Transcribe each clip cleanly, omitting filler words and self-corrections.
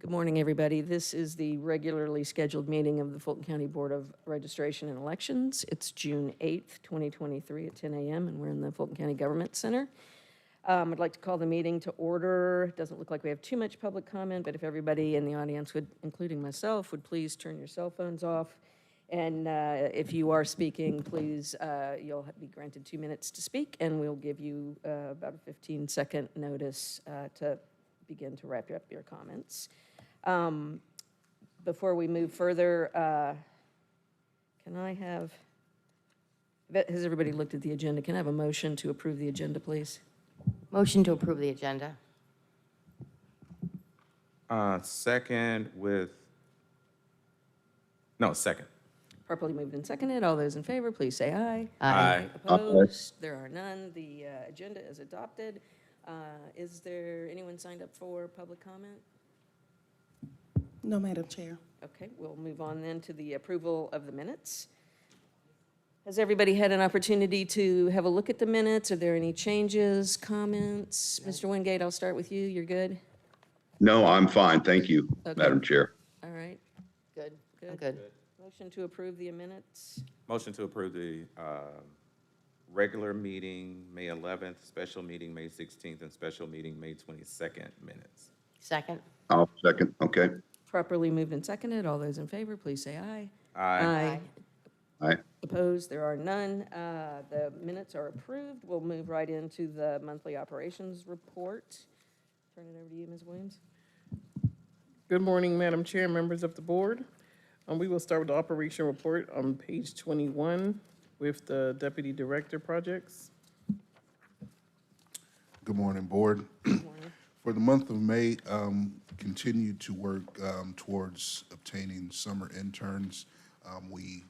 Good morning, everybody. This is the regularly scheduled meeting of the Fulton County Board of Registration and Elections. It's June 8th, 2023 at 10 a.m., and we're in the Fulton County Government Center. I'd like to call the meeting to order. It doesn't look like we have too much public comment, but if everybody in the audience would, including myself, would please turn your cell phones off. And if you are speaking, please, you'll be granted 2 minutes to speak, and we'll give you about a 15-second notice to begin to wrap up your comments. Before we move further, can I have, has everybody looked at the agenda? Can I have a motion to approve the agenda, please? Motion to approve the agenda. Second. Properly moved and seconded. All those in favor, please say aye. Aye. Opposed? There are none. The agenda is adopted. Is there anyone signed up for public comment? No, Madam Chair. Okay, we'll move on then to the approval of the minutes. Has everybody had an opportunity to have a look at the minutes? Are there any changes, comments? Mr. Wingate, I'll start with you. You're good? No, I'm fine. Thank you, Okay. Madam Chair. All right, Good. good. I'm good. Motion to approve the minutes. Motion to approve the regular meeting, May 11th, special meeting, May 16th, and special meeting, May 22nd minutes. Second. I'll second. Okay. Properly moved and seconded. All those in favor, please say aye. Aye. Aye. Opposed? There are none. The minutes are approved. We'll move right into the monthly operations report. Turn it over to you, Ms. Williams. Good morning, Madam Chair, members of the board. We will start with the operation report on page 21 with the Deputy Director projects. Good morning, Board. Good morning. For the month of May, continue to work towards obtaining summer interns. We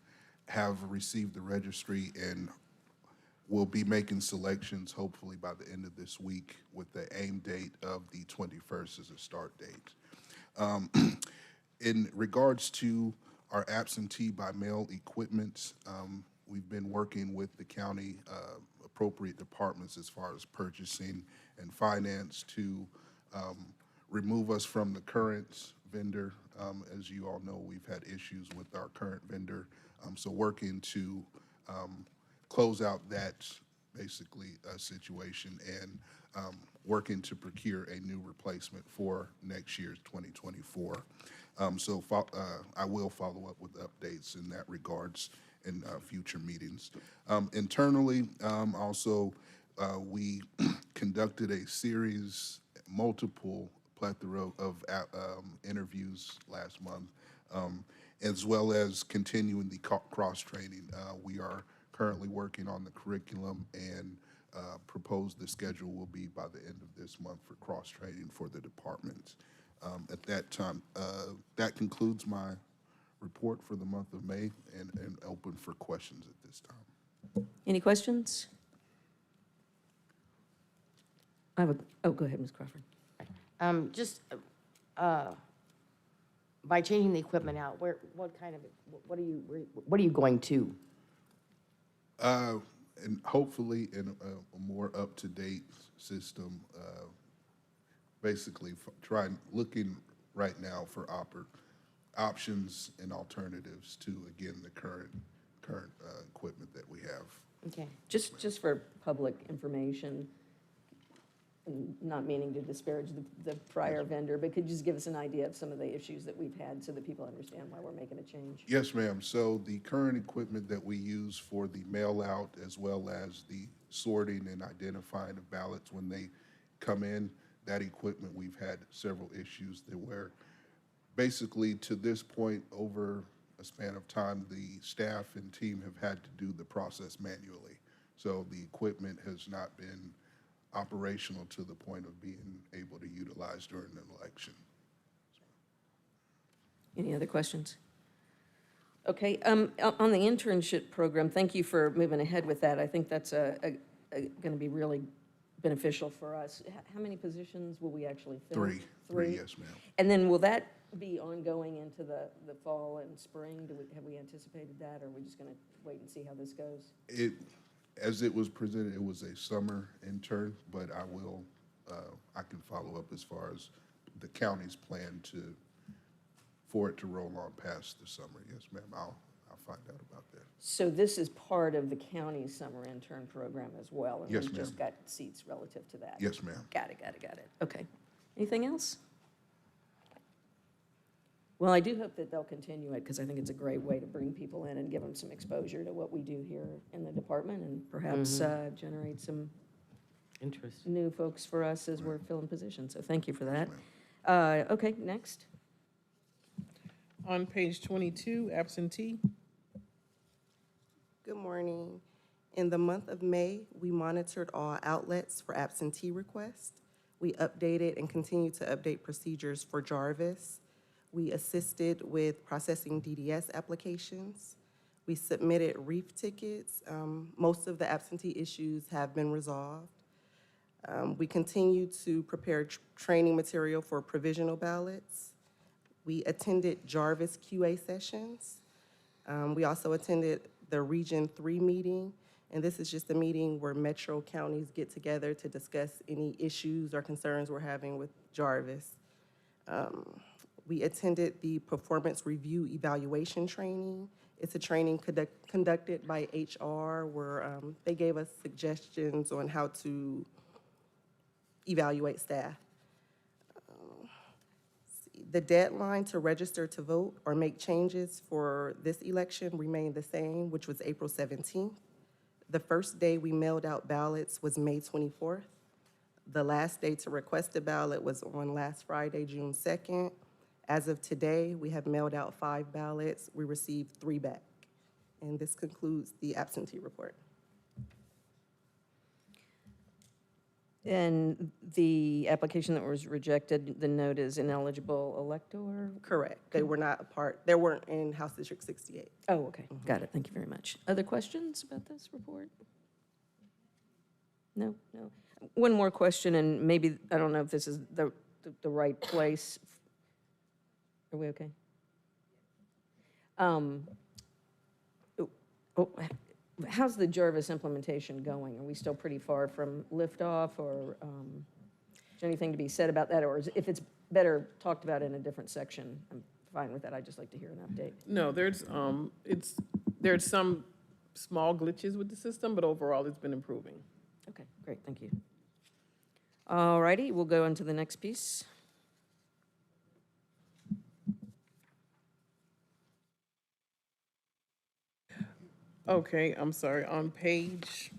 have received the registry and will be making selections hopefully by the end of this week with the aim date of the 21st as a start date. In regards to our absentee by mail equipment, we've been working with the county appropriate departments as far as purchasing and finance to remove us from the current vendor. As you all know, we've had issues with our current vendor. So working to close out that basically situation and working to procure a new replacement for next year's 2024. I will follow up with updates in that regards in future meetings. Internally, also, we conducted a series, multiple plethora of interviews last month, as well as continuing the cross-training. We are currently working on the curriculum and proposed the schedule will be by the end of this month for cross-training for the departments. At that time, that concludes my report for the month of May and open for questions at this time. Any questions? I have a, go ahead, Ms. Crawford. By changing the equipment out, what are you going to? And hopefully in a more up-to-date system, basically looking right now for options and alternatives to, again, the current equipment that we have. Okay. Just for public information, and not meaning to disparage the prior vendor, but could you just give us an idea of some of the issues that we've had so that people understand why we're making a change? Yes, ma'am. So the current equipment that we use for the mail out as well as the sorting and identifying of ballots when they come in, that equipment, we've had several issues that were basically to this point over a span of time, the staff and team have had to do the process manually. So the equipment has not been operational to the point of being able to utilize during an election. Any other questions? Okay, on the internship program, thank you for moving ahead with that. I think that's going to be really beneficial for us. How many positions will we actually fill? Three, yes, ma'am. And then will that be ongoing into the fall and spring? Have we anticipated that, or are we just going to wait and see how this goes? As it was presented, it was a summer intern, but I can follow up as far as the county's plan to for it to roll on past the summer. Yes, ma'am, I'll find out about that. So this is part of the county's summer intern program as well? Yes, And we just ma'am. got seats relative to that? Yes, ma'am. Got it. Okay. Anything else? Well, I do hope that they'll continue it, because I think it's a great way to bring people in and give them some exposure to what we do here in the department, and perhaps generate some Interest. new folks for us as we're filling positions. So thank you for that. Okay, next. On page 22, absentee. Good morning. In the month of May, we monitored all outlets for absentee requests. We updated and continue to update procedures for Jarvis. We assisted with processing DDS applications. We submitted REEF tickets. Most of the absentee issues have been resolved. We continue to prepare training material for provisional ballots. We attended Jarvis QA sessions. We also attended the Region 3 meeting, and this is just a meeting where metro counties get together to discuss any issues or concerns we're having with Jarvis. We attended the performance review evaluation training. It's a training conducted by HR where they gave us suggestions on how to evaluate staff. The deadline to register to vote or make changes for this election remained the same, which was April 17th. The first day we mailed out ballots was May 24th. The last day to request a ballot was on last Friday, June 2nd. As of today, we have mailed out 5 ballots. We received 3 back. And this concludes the absentee report. And the application that was rejected, the note is ineligible elector? Correct. They were not a part, they weren't in House District 68. Oh, okay, got it, thank you very much. Other questions about this report? No. One more question, and maybe, I don't know if this is the right place. Are we okay? How's the Jarvis implementation going? Are we still pretty far from liftoff, or is there anything to be said about that? Or if it's better talked about in a different section, I'm fine with that. I'd just like to hear an update. No, there's some small glitches with the system, but overall it's been improving. Okay, great, thank you. All righty, we'll go on to the next piece. Okay, I'm sorry, on page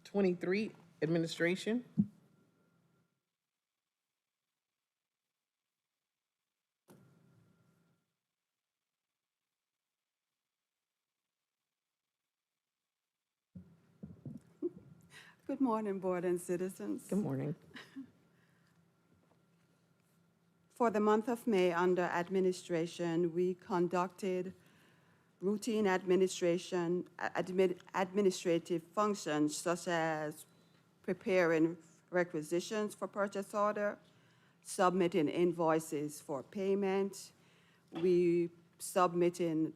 23, administration. Good morning, Board and citizens. Good morning. For the month of May, under administration, we conducted routine administrative functions such as preparing requisitions for purchase order, submitting invoices for payment. We submitting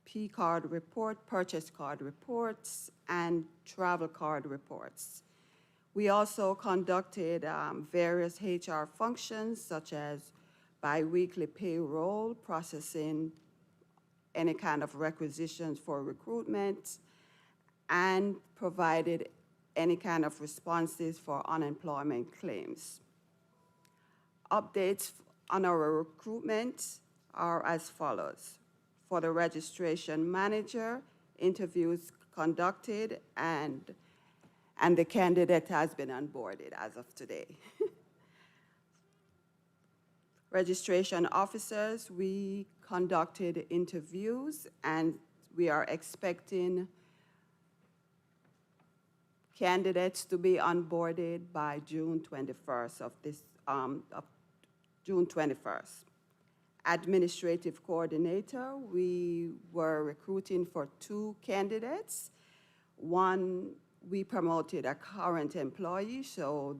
P-card report, purchase card reports, and travel card reports. We also conducted various HR functions such as biweekly payroll, processing any kind of requisitions for recruitment, and provided any kind of responses for unemployment claims. Updates on our recruitment are as follows. For the registration manager, interviews conducted and the candidate has been onboarded as of today. Registration officers, we conducted interviews and we are expecting candidates to be onboarded by June 21st of June 21st. Administrative coordinator, we were recruiting for 2 candidates. One, we promoted a current employee, so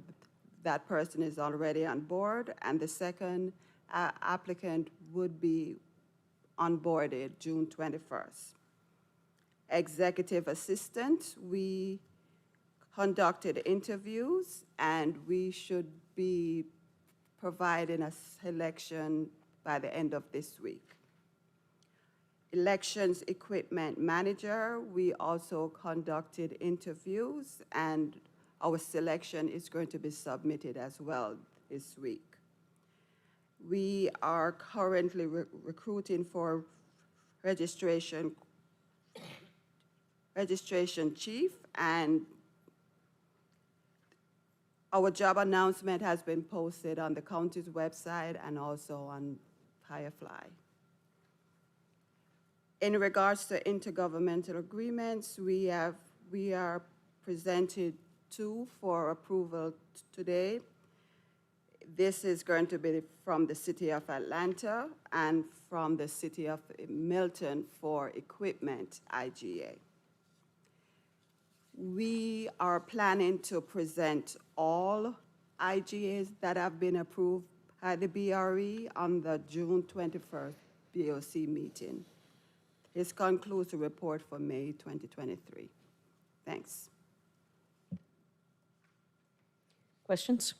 that person is already on board, and the second applicant would be onboarded June 21st. Executive assistant, we conducted interviews, and we should be providing a selection by the end of this week. Elections equipment manager, we also conducted interviews, and our selection is going to be submitted as well this week. We are currently recruiting for registration chief, and our job announcement has been posted on the county's website and also on Firefly. In regards to intergovernmental agreements, we are presented two for approval today. This is going to be from the City of Atlanta and from the City of Milton for equipment IGA. We are planning to present all IGAs that have been approved by the BRE on the June 21st BOC meeting. This concludes the report for May 2023. Thanks. Questions?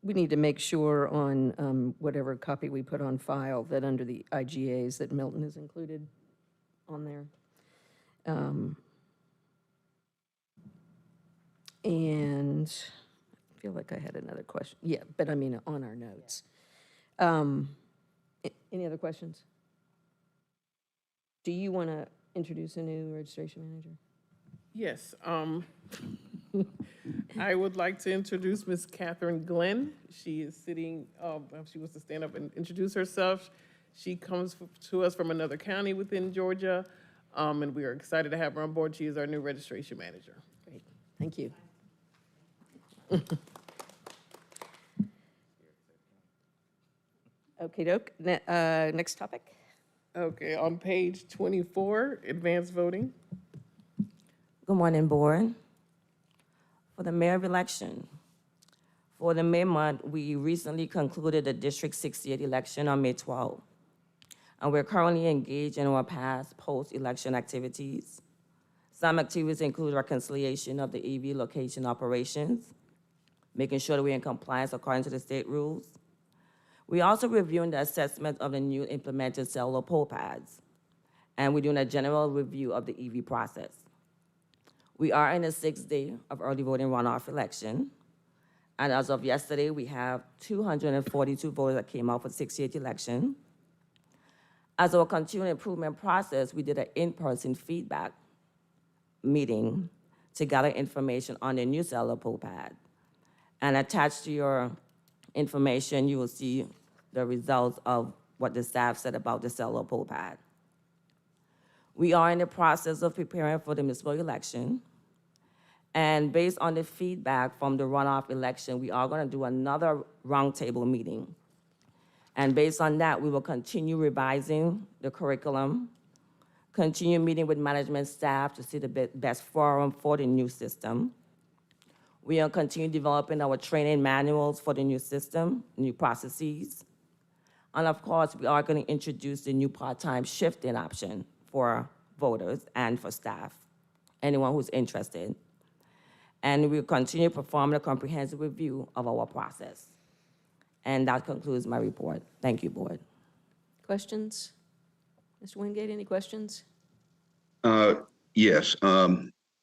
We need to make sure on whatever copy we put on file that under the IGAs that Milton is included on there. And I feel like I had another question. Yeah, but I mean on our notes. Any other questions? Do you want to introduce a new registration manager? Yes, I would like to introduce Ms. Catherine Glenn. She is sitting, she wants to stand up and introduce herself. She comes to us from another county within Georgia, and we are excited to have her on board. She is our new registration manager. Great, thank you. Okey-doke, next topic. Okay, on page 24, advanced voting. Good morning, Board. For the mayor election, for the May month, we recently concluded the District 68 election on May 12th, and we're currently engaged in our past post-election activities. Some activities include reconciliation of the EV location operations, making sure that we're in compliance according to the state rules. We're also reviewing the assessment of the new implemented cellular poll pads, and we're doing a general review of the EV process. We are in the 6th day of early voting runoff election, and as of yesterday, we have 242 voters that came out for the 68th election. As our continuing improvement process, we did an in-person feedback meeting to gather information on the new cellular poll pad. And attached to your information, you will see the results of what the staff said about the cellular poll pad. We are in the process of preparing for the municipal election. And based on the feedback from the runoff election, we are going to do another roundtable meeting. And based on that, we will continue revising the curriculum, continue meeting with management staff to see the best forum for the new system. We will continue developing our training manuals for the new system, new processes. And of course, we are going to introduce the new part-time shifting option for voters and for staff, anyone who's interested. And we'll continue performing a comprehensive review of our process. And that concludes my report. Thank you, Board. Questions? Mr. Wingate, any questions? Yes,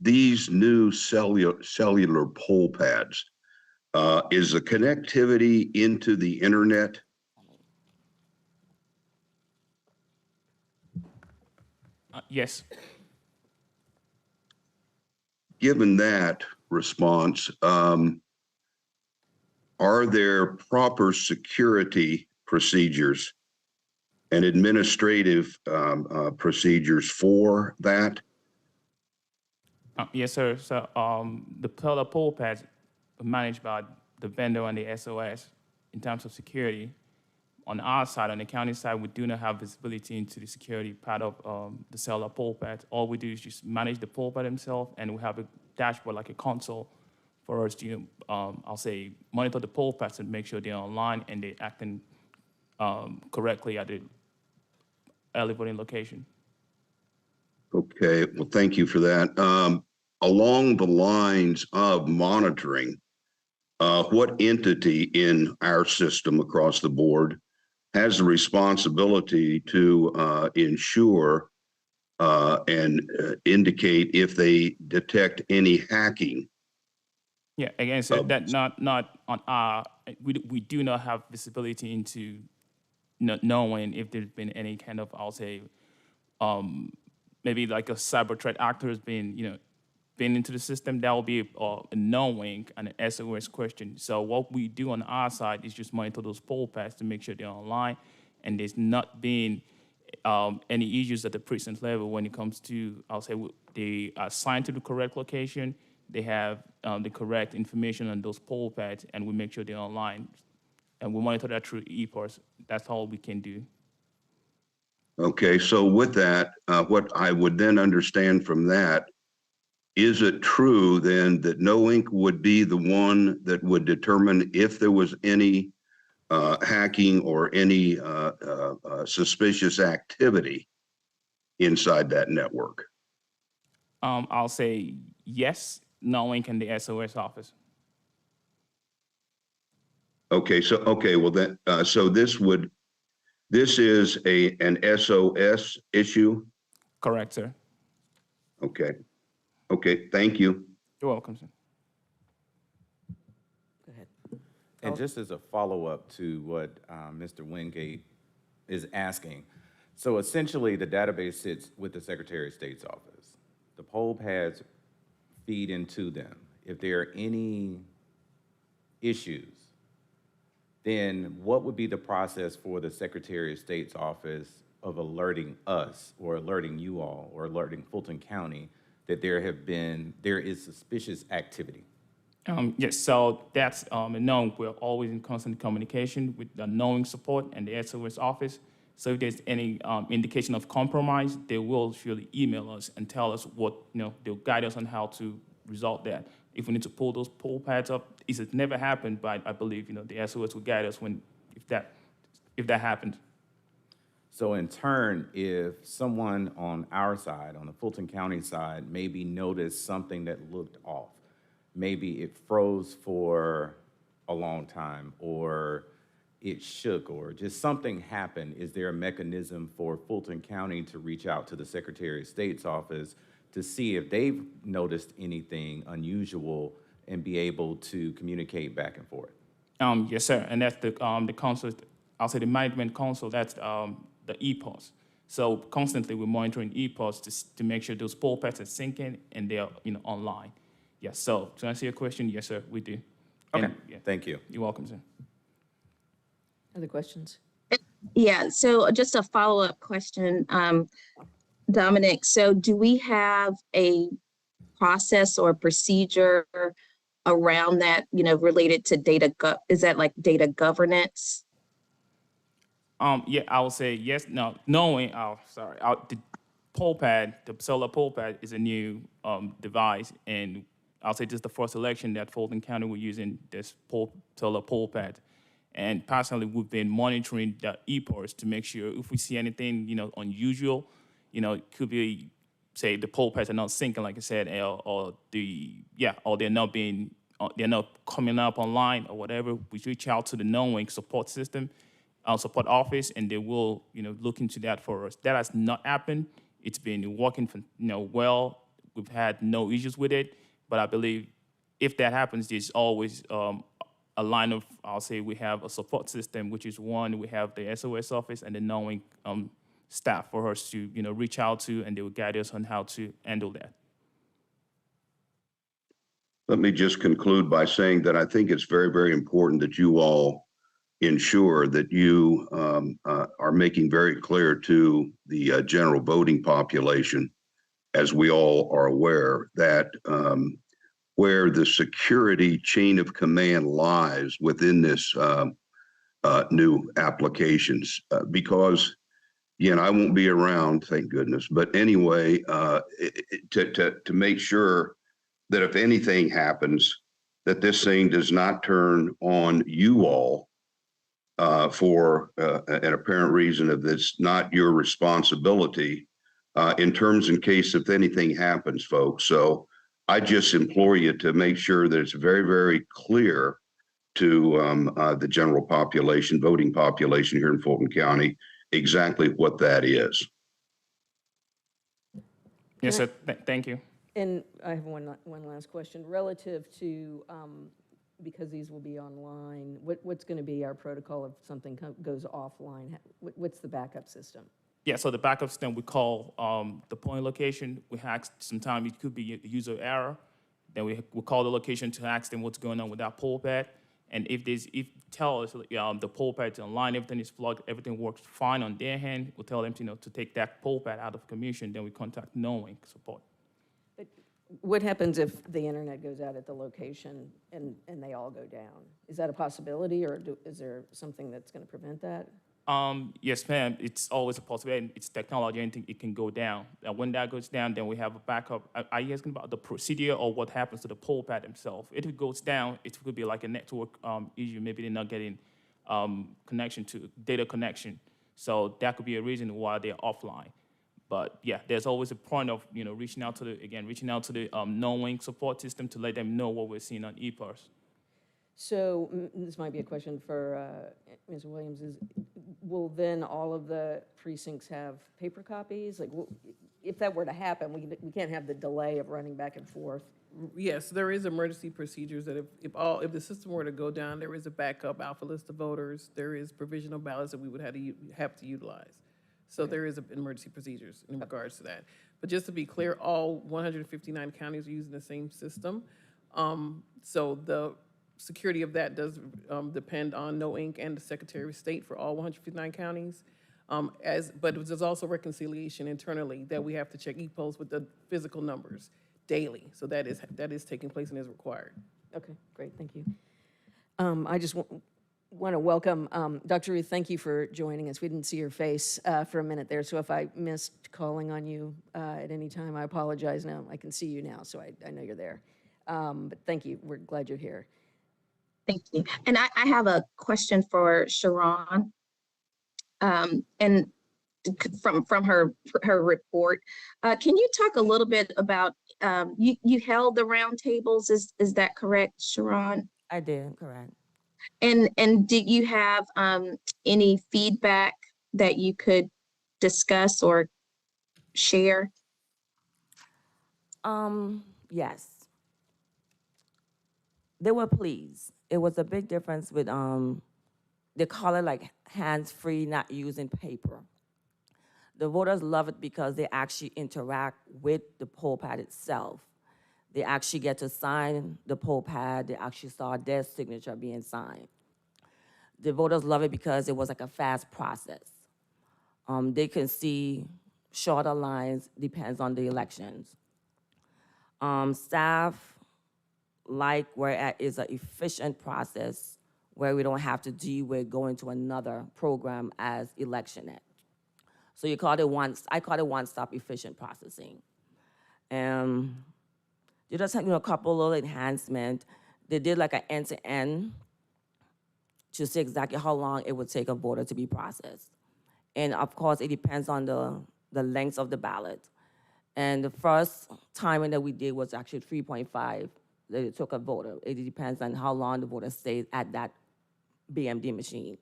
these new cellular poll pads, is the connectivity into the internet? Yes. Given that response, are there proper security procedures and administrative procedures for that? Yes, sir. So the cellular poll pads are managed by the vendor and the SOS in terms of security. On our side, on the county side, we do not have visibility into the security part of the cellular poll pads. All we do is just manage the poll pad themselves, and we have a dashboard, like a console, for us to, I'll say, monitor the poll pads and make sure they're online and they're acting correctly at the early voting location. Okay, well, thank you for that. Along the lines of monitoring, what entity in our system across the board has the responsibility to ensure and indicate if they detect any hacking? Yeah, again, so that not on our, we do not have visibility into not knowing if there's been any kind of, I'll say, maybe like a cyber threat actor has been, been into the system. That will be a knowing and an SOS question. So what we do on our side is just monitor those poll pads to make sure they're online, and there's not been any issues at the precinct level when it comes to, I'll say, they are assigned to the correct location, they have the correct information on those poll pads, and we make sure they're online. And we monitor that through eParts. That's all we can do. Okay, so with that, what I would then understand from that, is it true then that No Inc. would be the one that would determine if there was any hacking or any suspicious activity inside that network? I'll say yes, No Inc. and the SOS office. Okay, well then, so this is an SOS issue? Correct, sir. Okay, thank you. You're welcome, sir. Go ahead. And just as a follow-up to what Mr. Wingate is asking, so essentially the database sits with the Secretary of State's office. The poll pads feed into them. If there are any issues, then what would be the process for the Secretary of State's office of alerting us or alerting you all or alerting Fulton County that there is suspicious activity? Yes, so that's known. We're always in constant communication with the knowing support and the SOS office. So if there's any indication of compromise, they will surely email us and tell us what, they'll guide us on how to resolve that. If we need to pull those poll pads up, it's never happened, but I believe, the SOS will guide us if that happens. So in turn, if someone on our side, on the Fulton County side, maybe noticed something that looked off, maybe it froze for a long time, or it shook, or just something happened, is there a mechanism for Fulton County to reach out to the Secretary of State's office to see if they've noticed anything unusual and be able to communicate back and forth? Yes, sir, and that's the council, I'll say the management council, that's the ePOS. So constantly we're monitoring ePOS to make sure those poll pads are syncing and they're online. Yes, so to answer your question, yes, sir, we do. Okay, And, yeah, thank you. you're welcome, sir. Other questions? Yeah, so just a follow-up question, Dominic. So do we have a process or procedure around that, related to is that like data governance? Yeah, I would say yes. No, knowing. The poll pad, the solar poll pad, is a new device, and I'll say this is the first election that Fulton County will using this solar poll pad. And personally, we've been monitoring the ePorts to make sure if we see anything, unusual, it could be, say, the poll pads are not syncing, like I said, or they're not coming up online or whatever. We reach out to the knowing support system, support office, and they will, look into that for us. That has not happened. It's been working, well. We've had no issues with it, but I believe if that happens, there's always a line of, I'll say, we have a support system, which is one, we have the SOS office and the knowing staff for us to, reach out to, and they will guide us on how to handle that. Let me just conclude by saying that I think it's very, very important that you all ensure that you are making very clear to the general voting population, as we all are aware, that where the security chain of command lies within this new applications, because again, I won't be around, thank goodness, but anyway, to make sure that if anything happens, that this thing does not turn on you all for an apparent reason of it's not your responsibility in terms in case if anything happens, folks. So I just implore you to make sure that it's very, very clear to the general population, voting population here in Fulton County, exactly what that is. Yes, sir. Thank you. And I have one last question. Relative to, because these will be online, what's going to be our protocol if something goes offline? What's the backup system? Yeah, so the backup system, we call the polling location. We ask, sometimes it could be a user error. Then we call the location to ask them what's going on with that poll pad. And if tell us the poll pad's online, everything is plugged, everything works fine on their hand, we'll tell them to take that poll pad out of commission. Then we contact knowing support. But what happens if the internet goes out at the location and they all go down? Is that a possibility, or is there something that's going to prevent that? Yes, ma'am. It's always a possibility. It's technology. Anything, it can go down. And when that goes down, then we have a backup. Are you asking about the procedure or what happens to the poll pad themselves? If it goes down, it could be like a network issue. Maybe they're not getting data connection. So that could be a reason why they're offline. But yeah, there's always a point of reaching out to the knowing support system to let them know what we're seeing on ePars. So this might be a question for Ms. Williams, will then all of the precincts have paper copies? Like, if that were to happen, we can't have the delay of running back and forth. Yes, there is emergency procedures that if the system were to go down, there is a backup alpha list of voters. There is provisional ballots that we would have to utilize. So there is emergency procedures in regards to that. But just to be clear, all 159 counties are using the same system. So the security of that does depend on No Inc. and the Secretary of State for all 159 counties. But there's also reconciliation internally that we have to check e-polls with the physical numbers daily. So that is taking place and is required. Okay, great, thank you. I just want to welcome, Dr. Ruth, thank you for joining us. We didn't see your face for a minute there, so if I missed calling on you at any time, I apologize. Now I can see you now, so I know you're there. But thank you, we're glad you're here. Thank you. And I have a question for Sharon. And from her report, can you talk a little bit about, you held the roundtables, is that correct, Sharon? I did, correct. And did you have any feedback that you could discuss or share? Yes. They were pleased. It was a big difference with, they call it like hands-free, not using paper. The voters love it because they actually interact with the poll pad itself. They actually get to sign the poll pad. They actually saw their signature being signed. The voters love it because it was like a fast process. They can see shorter lines, depends on the elections. Staff like where it is an efficient process where we don't have to deal with going to another program as ElectionNet. So I call it one-stop efficient processing. They just had a couple little enhancements. They did like an end-to-end to see exactly how long it would take a voter to be processed. And of course, it depends on the length of the ballot. And the first timing that we did was actually 3.5 that it took a voter. It depends on how long the voter stays at that BMD machine.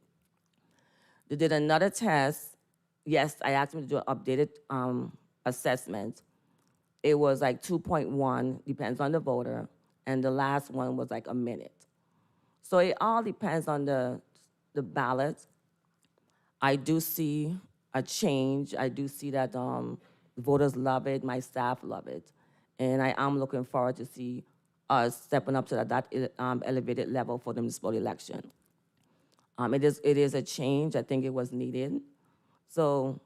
They did another test. Yes, I asked them to do an updated assessment. It was like 2.1, depends on the voter, and the last one was like a minute. So it all depends on the ballot. I do see a change. I do see that voters love it, my staff love it, and I am looking forward to see us stepping up to that elevated level for the municipal election. It is a change. I think it was needed. So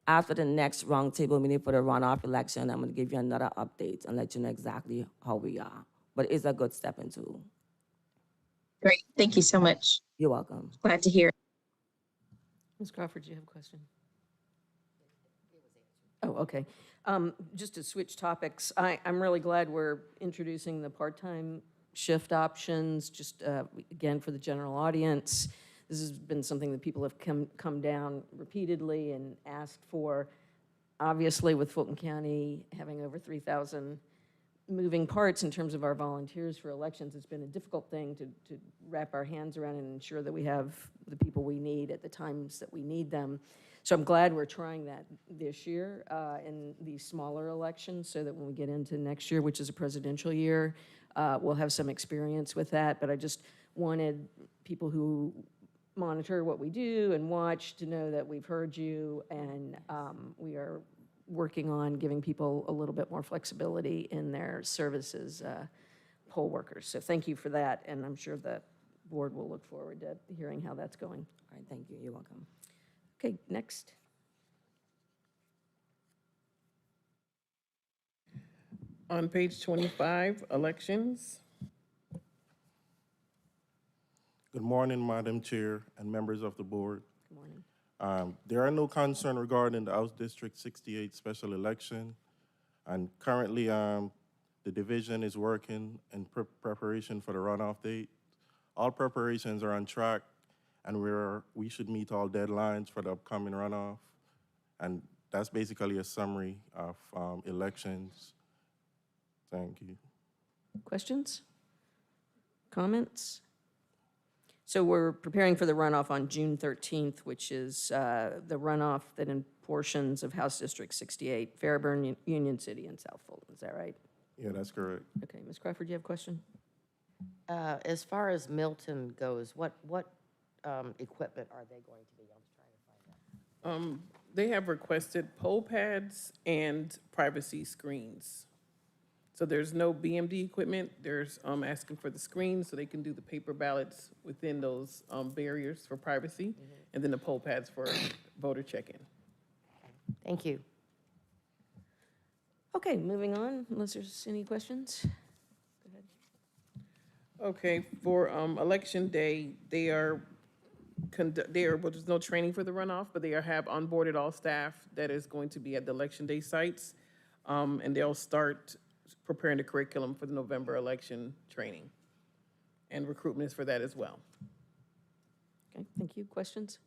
after the next roundtable meeting for the runoff election, I'm going to give you another update and let you know exactly how we are. But it's a good stepping tool. Great, thank you so much. You're welcome. Glad to hear. Ms. Crawford, do you have a question? Oh, okay. Just to switch topics, I'm really glad we're introducing the part-time shift options, just again, for the general audience. This has been something that people have come down repeatedly and asked for. Obviously, with Fulton County having over 3,000 moving parts in terms of our volunteers for elections. It's been a difficult thing to wrap our hands around and ensure that we have the people we need at the times that we need them. So I'm glad we're trying that this year in these smaller elections, so that when we get into next year, which is a presidential year, we'll have some experience with that. But I just wanted people who monitor what we do and watch to know that we've heard you, and we are working on giving people a little bit more flexibility in their services, poll workers. So thank you for that, and I'm sure the board will look forward to hearing how that's going. All right, thank you. You're welcome. Okay, next. On page 25, elections. Good morning, Madam Chair and members of the board. Good morning. There are no concerns regarding the House District 68 special election. And currently, the division is working in preparation for the runoff date. All preparations are on track, and we should meet all deadlines for the upcoming runoff. And that's basically a summary of elections. Thank you. Questions? Comments? So we're preparing for the runoff on June 13th, which is the runoff that in portions of House District 68, Fairburn, Union City, and South Fulton. Is that right? Yeah, that's correct. Okay, Ms. Crawford, do you have a question? As far as Milton goes, what equipment are they going to be? I'm just trying to find out. They have requested poll pads and privacy screens. So there's no BMD equipment. There's asking for the screens so they can do the paper ballots within those barriers for privacy, and then the poll pads for voter check-in. Thank you. Okay, moving on, unless there's any questions. Go ahead. Okay, for election day, well, there's no training for the runoff, but they have onboarded all staff that is going to be at the election day sites, and they'll start preparing the curriculum for the November election training. And recruitment is for that as well. Okay, thank you. Questions?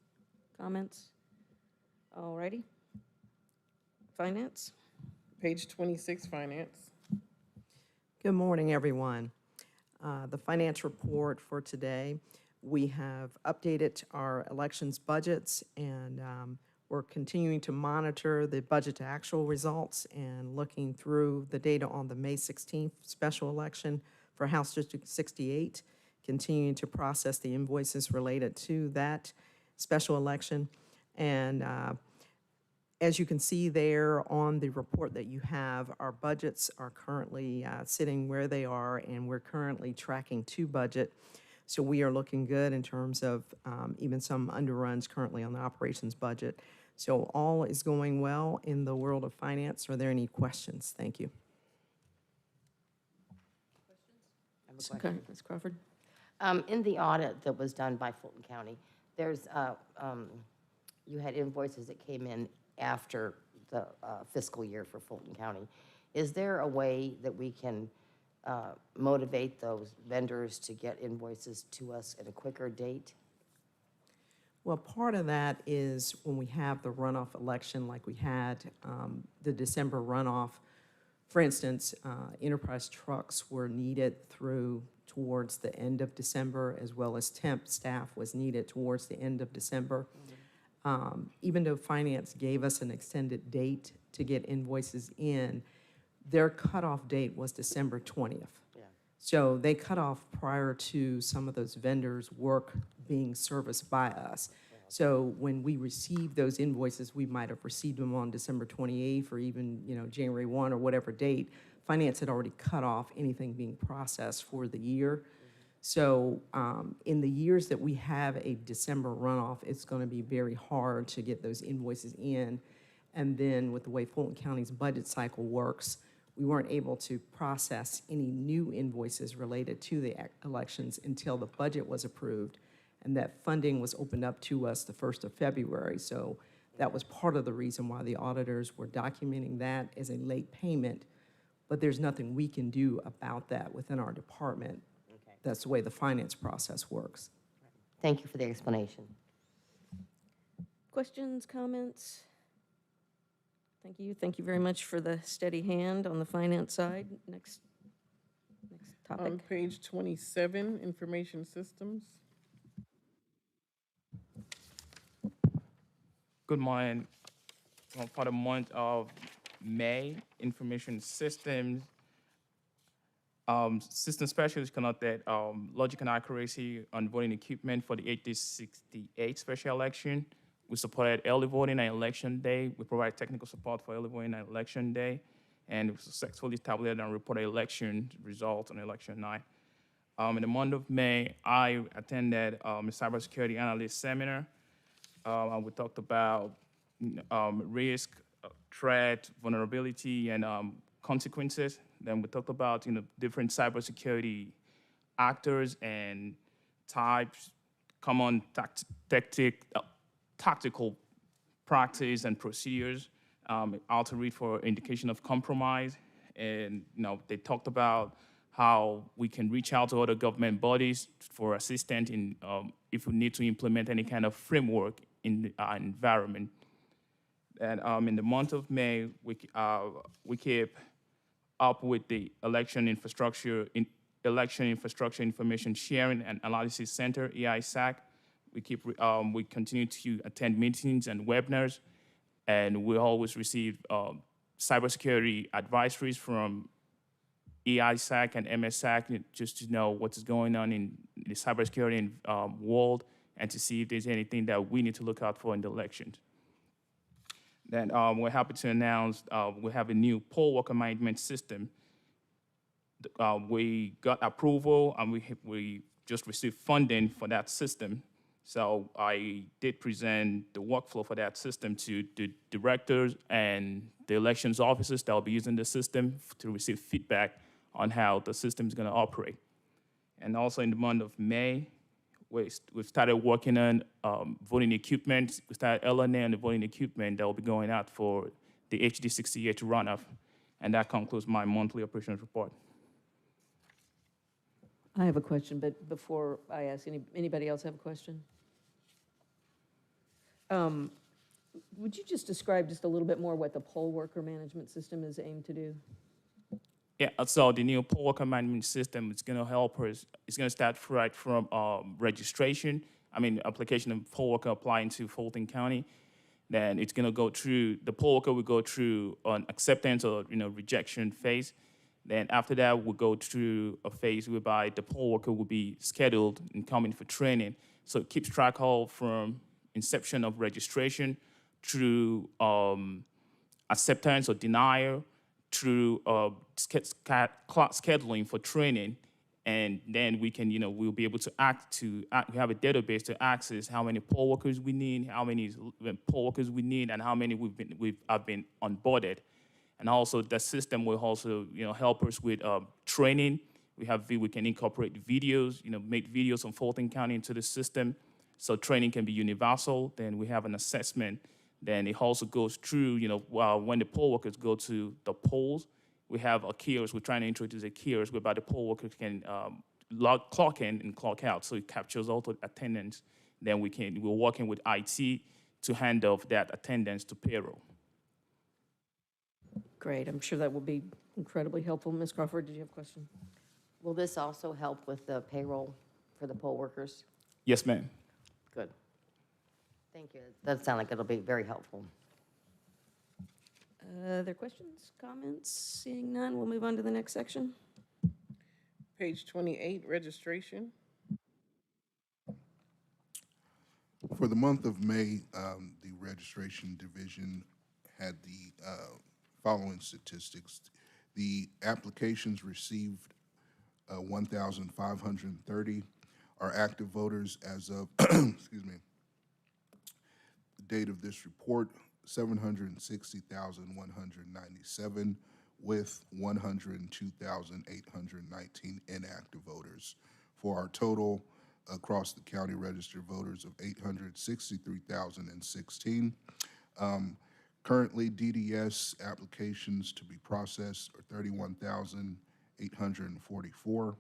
Comments? All righty. Finance? Page 26, finance. Good morning, everyone. The finance report for today, we have updated our elections budgets, and we're continuing to monitor the budget to actual results and looking through the data on the May 16th special election for House District 68, continuing to process the invoices related to that special election. And as you can see there on the report that you have, our budgets are currently sitting where they are, and we're currently tracking to budget. So we are looking good in terms of even some underruns currently on the operations budget. So all is going well in the world of finance. Are there any questions? Thank you. I have a question. Okay, Ms. Crawford? In the audit that was done by Fulton County, there's, you had invoices that came in after the fiscal year for Fulton County. Is there a way that we can motivate those vendors to get invoices to us at a quicker date? Well, part of that is when we have the runoff election like we had, the December runoff. For instance, enterprise trucks were needed towards the end of December, as well as temp staff was needed towards the end of December. Even though finance gave us an extended date to get invoices in, their cutoff date was December 20th. Yeah. So they cut off prior to some of those vendors' work being serviced by us. So when we received those invoices, we might have received them on December 28th or even, January 1 or whatever date. Finance had already cut off anything being processed for the year. So in the years that we have a December runoff, it's going to be very hard to get those invoices in. And then with the way Fulton County's budget cycle works, we weren't able to process any new invoices related to the elections until the budget was approved. And that funding was opened up to us the 1st of February. So that was part of the reason why the auditors were documenting that as a late payment. But there's nothing we can do about that within our department. Okay. That's the way the finance process works. Thank you for the explanation. Questions, comments? Thank you. Thank you very much for the steady hand on the finance side. Next topic. On page 27, information systems. Good morning. For the month of May, information systems, system specialists conducted logic and accuracy on voting equipment for the 1868 special election. We supported early voting and election day. We provided technical support for early voting and election day, and we successfully tabulated and reported election results on election night. In the month of May, I attended a cybersecurity analyst seminar. And we talked about risk, threat, vulnerability, and consequences. Then we talked about different cybersecurity actors and types, common tactical practice and procedures. How to read for indication of compromise, and they talked about how we can reach out to other government bodies for assistance in if we need to implement any kind of framework in our environment. And in the month of May, we keep up with the Election Infrastructure Information Sharing and Analysis Center (EISAC). We continue to attend meetings and webinars, and we always receive cybersecurity advisories from EISAC and MSAC just to know what is going on in the cybersecurity world and to see if there's anything that we need to look out for in the elections. Then we're happy to announce we have a new poll worker management system. We got approval and we just received funding for that system. So I did present the workflow for that system to the directors and the elections officers that will be using the system to receive feedback on how the system is going to operate. And also in the month of May, we've started working on voting equipment. We started LNA on the voting equipment that will be going out for the HD 68 runoff. And that concludes my monthly operations report. I have a question, but before I ask, anybody else have a question? Would you just describe just a little bit more what the poll worker management system is aimed to do? Yeah, so the new poll worker management system is going to help us. It's going to start right from registration. Application of poll worker applying to Fulton County. Then it's going to go through, the poll worker will go through an acceptance or rejection phase. Then after that, we'll go through a phase whereby the poll worker will be scheduled and coming for training. So it keeps track of from inception of registration through acceptance or denial, through scheduling for training, and then we can, we'll be able to we have a database to access how many poll workers we need, how many poll workers we need, and how many have been onboarded. And also the system will also, help us with training. We can incorporate videos, make videos from Fulton County into the system, so training can be universal. Then we have an assessment. Then it also goes through, when the poll workers go to the polls, we have a kiosk. We're trying to introduce a kiosk whereby the poll workers can clock in and clock out. So it captures all the attendance. Then we're working with IT to hand off that attendance to payroll. Great, I'm sure that will be incredibly helpful. Ms. Crawford, did you have a question? Will this also help with the payroll for the poll workers? Yes, ma'am. Good. Thank you. That sounds like it'll be very helpful. Other questions, comments? Seeing none, we'll move on to the next section. Page 28, registration. For the month of May, the registration division had the following statistics. The applications received 1,530. Our active voters as of, excuse me, the date of this report, 760,197, with 102,819 inactive voters, for our total across the county registered voters of 863,016. Currently, DDS applications to be processed are 31,844.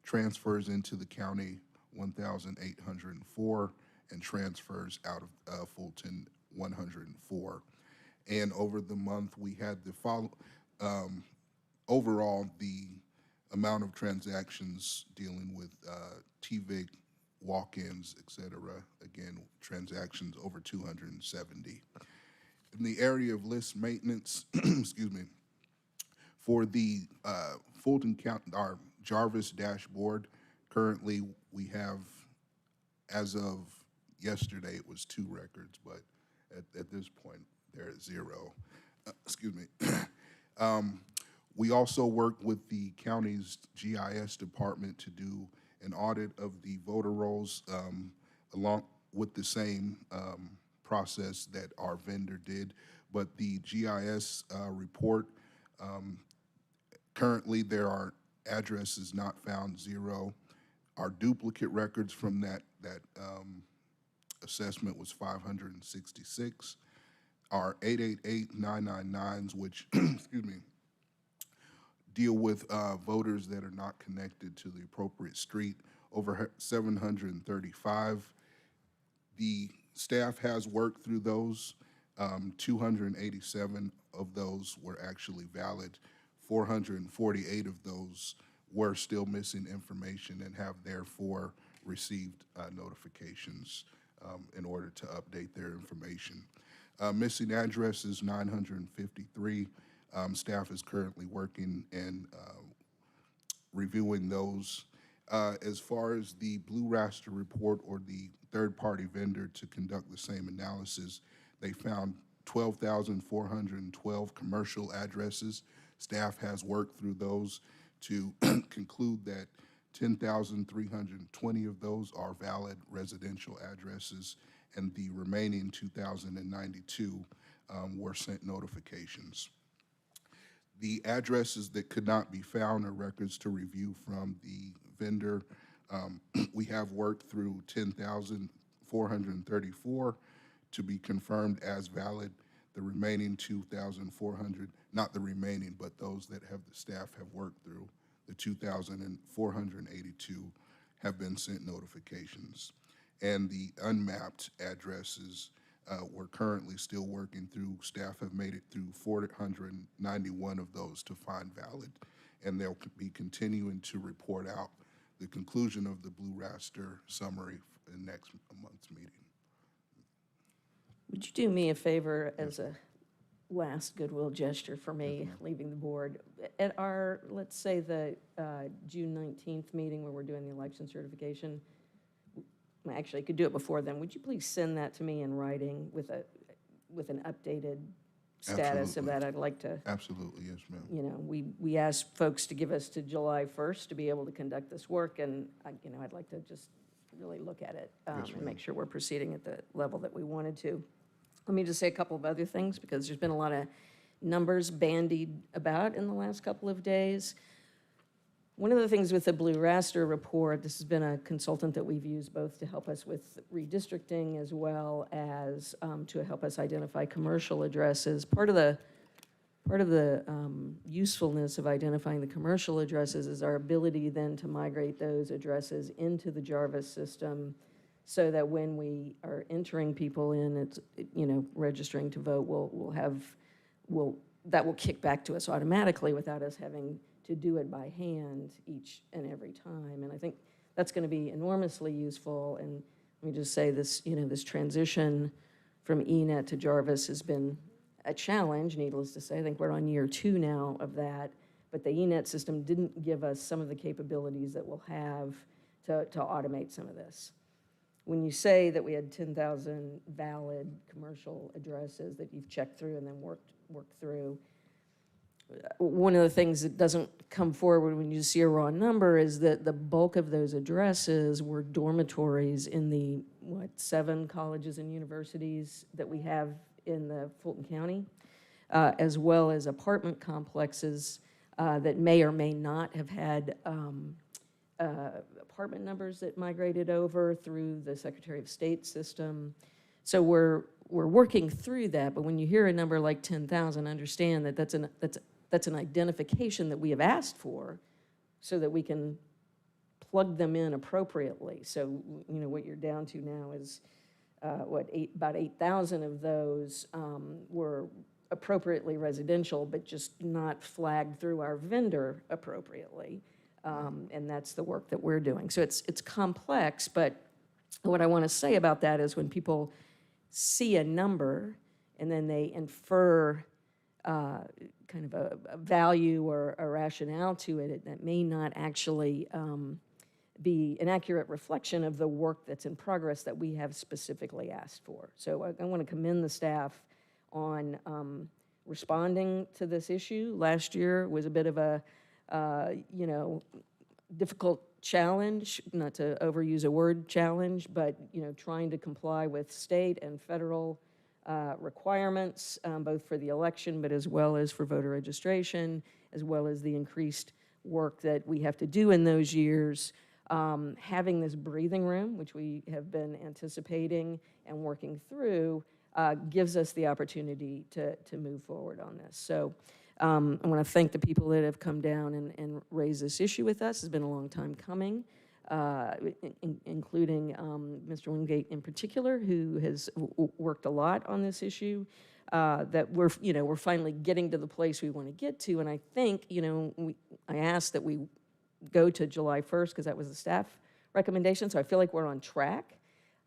Transfers into the county, 1,804, and transfers out of Fulton, 104. And over the month, we had the overall, the amount of transactions dealing with TVIC, walk-ins, et cetera. Again, transactions over 270. In the area of list maintenance, excuse me, for the Fulton County, our Jarvis dashboard, currently we have, as of yesterday, it was 2 records, but at this point, they're at 0. Excuse me. We also work with the county's GIS department to do an audit of the voter rolls along with the same process that our vendor did. But the GIS report, currently there are addresses not found, 0. Our duplicate records from that assessment was 566. Our 888-999s, which, excuse me, deal with voters that are not connected to the appropriate street, over 735. The staff has worked through those. 287 of those were actually valid. 448 of those were still missing information and have therefore received notifications in order to update their information. Missing addresses, 953. Staff is currently working and reviewing those. As far as the Blue Raster report or the third-party vendor to conduct the same analysis, they found 12,412 commercial addresses. Staff has worked through those to conclude that 10,320 of those are valid residential addresses, and the remaining 2,092 were sent notifications. The addresses that could not be found are records to review from the vendor. We have worked through 10,434 to be confirmed as valid. The remaining 2,400, not the remaining, but those that have the staff have worked through, the 2,482 have been sent notifications. And the unmapped addresses, we're currently still working through. Staff have made it through 491 of those to find valid, and they'll be continuing to report out the conclusion of the Blue Raster summary in next month's meeting. Would you do me a favor as a last goodwill gesture for me leaving the board? At our, let's say the June 19th meeting where we're doing the election certification, actually, I could do it before then. Would you please send that to me in writing with an updated status of Absolutely. that? I'd like to. Absolutely, yes, ma'am. You know, we asked folks to give us to July 1st to be able to conduct this work, and I'd like to just really look at it and make sure we're proceeding at the level that we wanted to. Let me just say a couple of other things, because there's been a lot of numbers bandied about in the last couple of days. One of the things with the Blue Raster report, this has been a consultant that we've used both to help us with redistricting as well as to help us identify commercial addresses. Part of the usefulness of identifying the commercial addresses is our ability then to migrate those addresses into the Jarvis system, so that when we are entering people in, it's, registering to vote, that will kick back to us automatically without us having to do it by hand each and every time. And I think that's going to be enormously useful. And let me just say this, this transition from ENET to Jarvis has been a challenge, needless to say. I think we're on year 2 now of that. But the ENET system didn't give us some of the capabilities that we'll have to automate some of this. When you say that we had 10,000 valid commercial addresses that you've checked through and then worked through, one of the things that doesn't come forward when you see a raw number is that the bulk of those addresses were dormitories in the, 7 colleges and universities that we have in the Fulton County, as well as apartment complexes that may or may not have had apartment numbers that migrated over through the Secretary of State system. So we're working through that, but when you hear a number like 10,000, understand that that's an identification that we have asked for so that we can plug them in appropriately. So, what you're down to now is, about 8,000 of those were appropriately residential, but just not flagged through our vendor appropriately. And that's the work that we're doing. So it's complex, but what I want to say about that is when people see a number and then they infer kind of a value or a rationale to it that may not actually be an accurate reflection of the work that's in progress that we have specifically asked for. So I want to commend the staff on responding to this issue. Last year was a bit of a, difficult challenge, not to overuse a word challenge, but, trying to comply with state and federal requirements, both for the election, but as well as for voter registration, as well as the increased work that we have to do in those years. Having this breathing room, which we have been anticipating and working through, gives us the opportunity to move forward on this. So I want to thank the people that have come down and raised this issue with us. It's been a long time coming, including Mr. Wingate in particular, who has worked a lot on this issue. That we're finally getting to the place we want to get to, and I think I asked that we go to July 1st because that was the staff recommendation. So I feel like we're on track.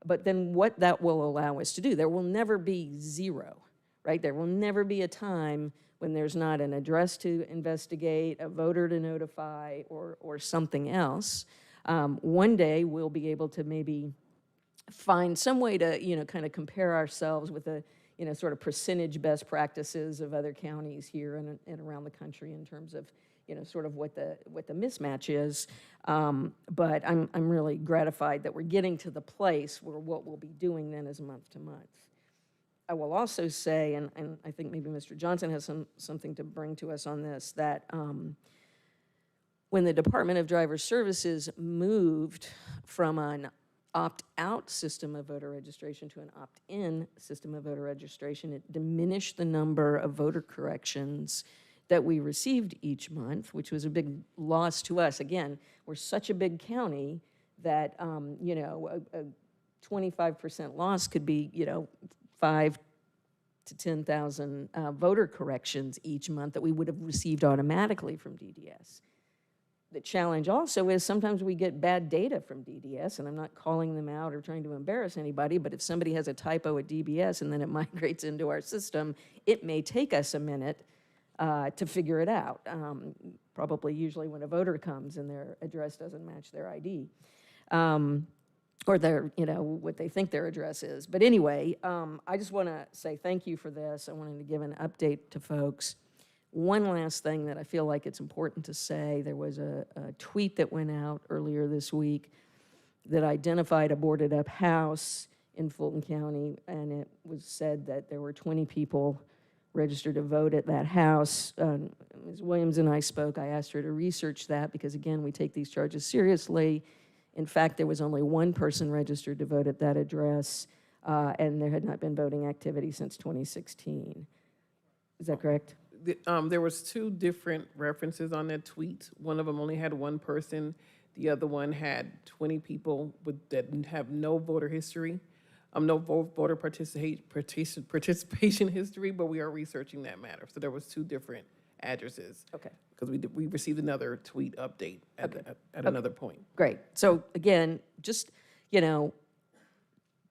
But then what that will allow us to do, there will never be zero, right? There will never be a time when there's not an address to investigate, a voter to notify, or something else. One day we'll be able to maybe find some way to, kind of compare ourselves with the, sort of percentage best practices of other counties here and around the country in terms of, sort of what the mismatch is. But I'm really gratified that we're getting to the place where what we'll be doing then is month to month. I will also say, and I think maybe Mr. Johnson has something to bring to us on this, that when the Department of Driver Services moved from an opt-out system of voter registration to an opt-in system of voter registration, it diminished the number of voter corrections that we received each month, which was a big loss to us. Again, we're such a big county that, a 25% loss could be, 5 to 10,000 voter corrections each month that we would have received automatically from DDS. The challenge also is sometimes we get bad data from DDS, and I'm not calling them out or trying to embarrass anybody, but if somebody has a typo at DBS and then it migrates into our system, it may take us a minute to figure it out. Probably usually when a voter comes and their address doesn't match their ID. Or their, what they think their address is. But anyway, I just want to say thank you for this. I wanted to give an update to folks. One last thing that I feel like it's important to say, there was a tweet that went out earlier this week that identified a boarded up house in Fulton County, and it was said that there were 20 people registered to vote at that house. Ms. Williams and I spoke. I asked her to research that because, again, we take these charges seriously. In fact, there was only one person registered to vote at that address, and there had not been voting activity since 2016. Is that correct? There was two different references on that tweet. One of them only had one person. The other one had 20 people that have no voter history, no voter participation history, but we are researching that matter. So there was two different addresses. Okay. Because we received another tweet update at another point. Great. So again, just,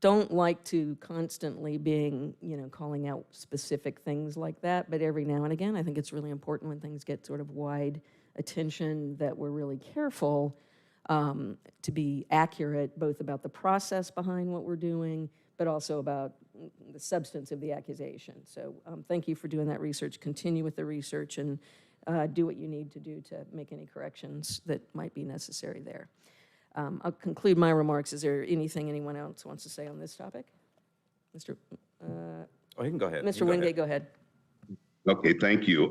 don't like to constantly being, calling out specific things like that, but every now and again, I think it's really important when things get sort of wide attention that we're really careful to be accurate, both about the process behind what we're doing, but also about the substance of the accusation. So thank you for doing that research. Continue with the research and do what you need to do to make any corrections that might be necessary there. I'll conclude my remarks. Is there anything anyone else wants to say on this topic? Mr. Oh, he can go ahead. Mr. Wingate, go ahead. Okay, thank you.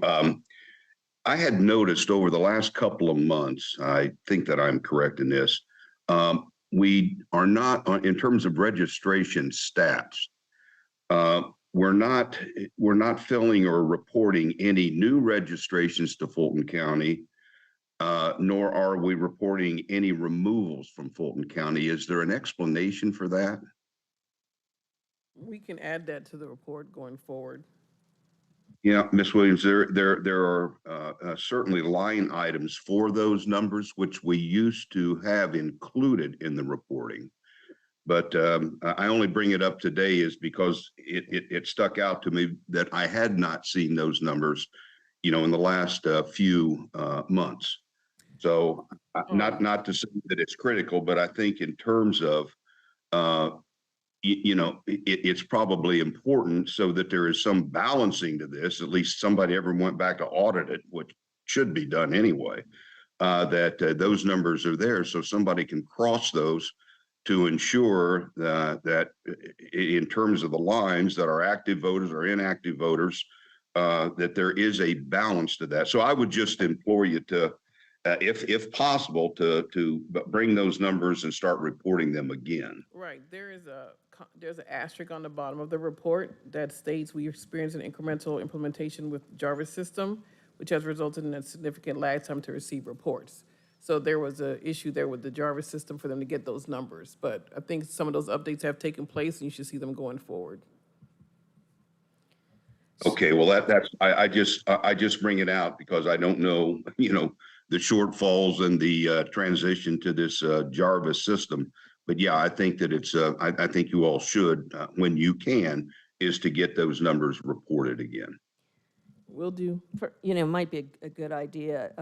I had noticed over the last couple of months, I think that I'm correct in this, we are not, in terms of registration stats, we're not filling or reporting any new registrations to Fulton County, nor are we reporting any removals from Fulton County. Is there an explanation for that? We can add that to the report going forward. Yeah, Ms. Williams, there are certainly line items for those numbers, which we used to have included in the reporting. But I only bring it up today is because it stuck out to me that I had not seen those numbers, in the last few months. So not to say that it's critical, but I think in terms of it's probably important so that there is some balancing to this. At least somebody ever went back to audit it, which should be done anyway. That those numbers are there, so somebody can cross those to ensure that in terms of the lines that are active voters or inactive voters, that there is a balance to that. So I would just implore you to, if possible, to bring those numbers and start reporting them again. Right, there's an asterisk on the bottom of the report that states we experience an incremental implementation with Jarvis system, which has resulted in a significant lag time to receive reports. So there was an issue there with the Jarvis system for them to get those numbers. But I think some of those updates have taken place and you should see them going forward. Okay, well, I just bring it out because I don't know, the shortfalls and the transition to this Jarvis system. But yeah, I think that I think you all should, when you can, is to get those numbers reported again. Will do. Might be a good idea,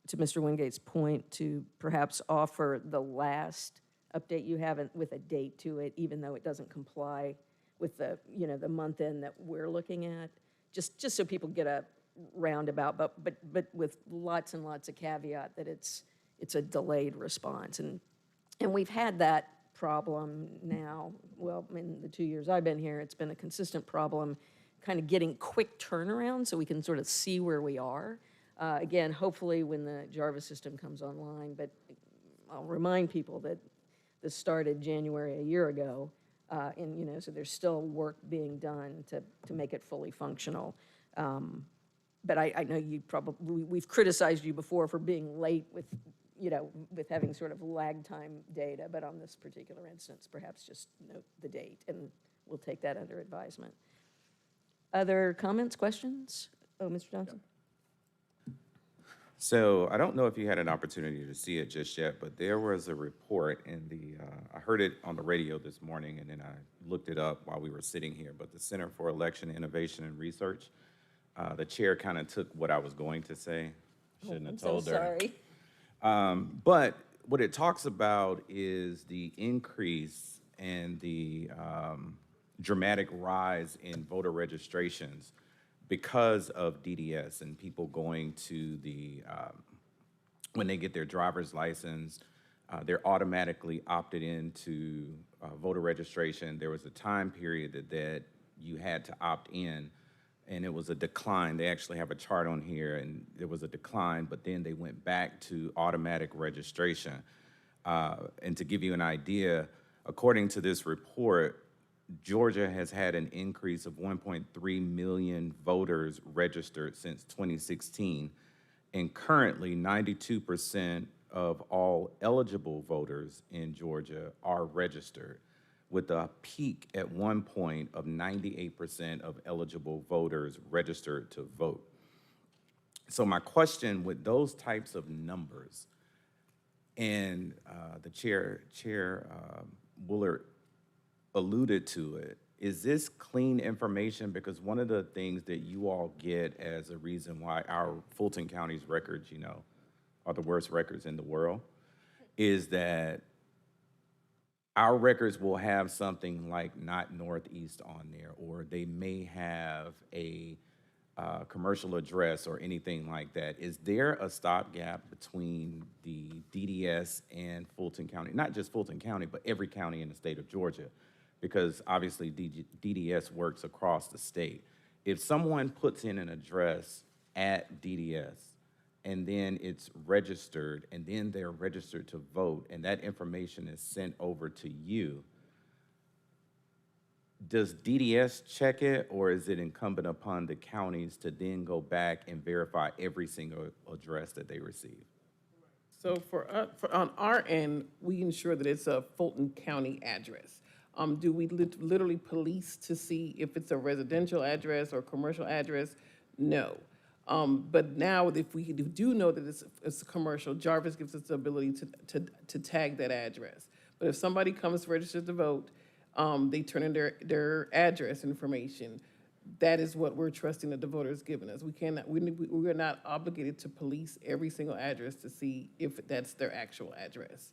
to Mr. Wingate's point, to perhaps offer the last update you have with a date to it, even though it doesn't comply with the month end that we're looking at, just so people get a roundabout, but with lots and lots of caveat that it's a delayed response. And we've had that problem now, well, in the 2 years I've been here, it's been a consistent problem, kind of getting quick turnaround so we can sort of see where we are. Again, hopefully when the Jarvis system comes online, but I'll remind people that this started January a year ago, and so there's still work being done to make it fully functional. But I know we've criticized you before for being late with having sort of lag time data, but on this particular instance, perhaps just note the date, and we'll take that under advisement. Other comments, questions? Oh, Mr. Johnson? So I don't know if you had an opportunity to see it just yet, but there was a report I heard it on the radio this morning, and then I looked it up while we were sitting here, but the Center for Election Innovation and Research, the chair kind of took what I was going to say. Shouldn't have told her. Sorry. But what it talks about is the increase and the dramatic rise in voter registrations because of DDS and people going to when they get their driver's license, they're automatically opted into voter registration. There was a time period that you had to opt in, and it was a decline. They actually have a chart on here, and there was a decline, but then they went back to automatic registration. And to give you an idea, according to this report, Georgia has had an increase of 1.3 million voters registered since 2016, and currently 92% of all eligible voters in Georgia are registered, with a peak at one point of 98% of eligible voters registered to vote. So my question with those types of numbers, and the Chair Bullard alluded to it, is this clean information? Because one of the things that you all get as a reason why our Fulton County's records, are the worst records in the world, is that our records will have something like not Northeast on there, or they may have a commercial address or anything like that. Is there a stopgap between the DDS and Fulton County? Not just Fulton County, but every county in the state of Georgia, because obviously DDS works across the state. If someone puts in an address at DDS and then it's registered and then they're registered to vote and that information is sent over to you, does DDS check it, or is it incumbent upon the counties to then go back and verify every single address that they receive? So on our end, we ensure that it's a Fulton County address. Do we literally police to see if it's a residential address or commercial address? No. But now, if we do know that it's a commercial, Jarvis gives us the ability to tag that address. But if somebody comes registered to vote, they turn in their address information. That is what we're trusting that the voter has given us. We are not obligated to police every single address to see if that's their actual address.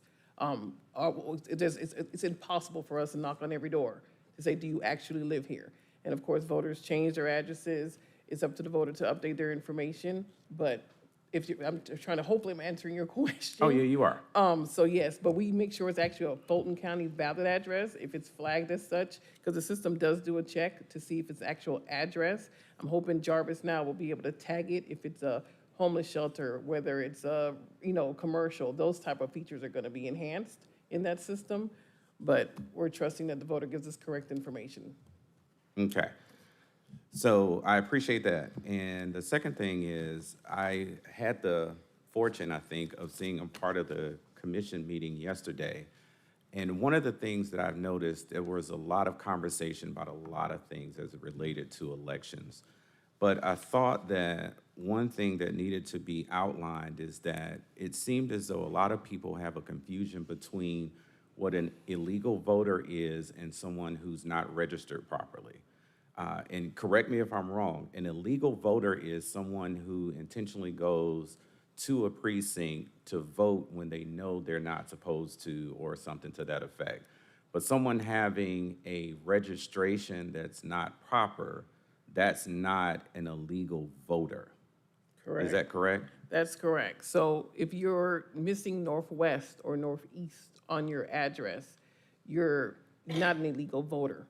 It's impossible for us to knock on every door to say, do you actually live here? And of course, voters change their addresses. It's up to the voter to update their information. But I'm trying to, hopefully I'm answering your question. Oh, yeah, you are. So yes, but we make sure it's actually a Fulton County valid address if it's flagged as such, because the system does do a check to see if it's actual address. I'm hoping Jarvis now will be able to tag it if it's a homeless shelter, whether it's a, commercial. Those type of features are going to be enhanced in that system, but we're trusting that the voter gives us correct information. Okay. So I appreciate that. And the second thing is, I had the fortune, I think, of seeing a part of the commission meeting yesterday. And one of the things that I've noticed, there was a lot of conversation about a lot of things as it related to elections. But I thought that one thing that needed to be outlined is that it seemed as though a lot of people have a confusion between what an illegal voter is and someone who's not registered properly. And correct me if I'm wrong, an illegal voter is someone who intentionally goes to a precinct to vote when they know they're not supposed to, or something to that effect. But someone having a registration that's not proper, that's not an illegal voter. Correct. Is that correct? That's correct. So if you're missing northwest or northeast on your address, you're not an illegal voter.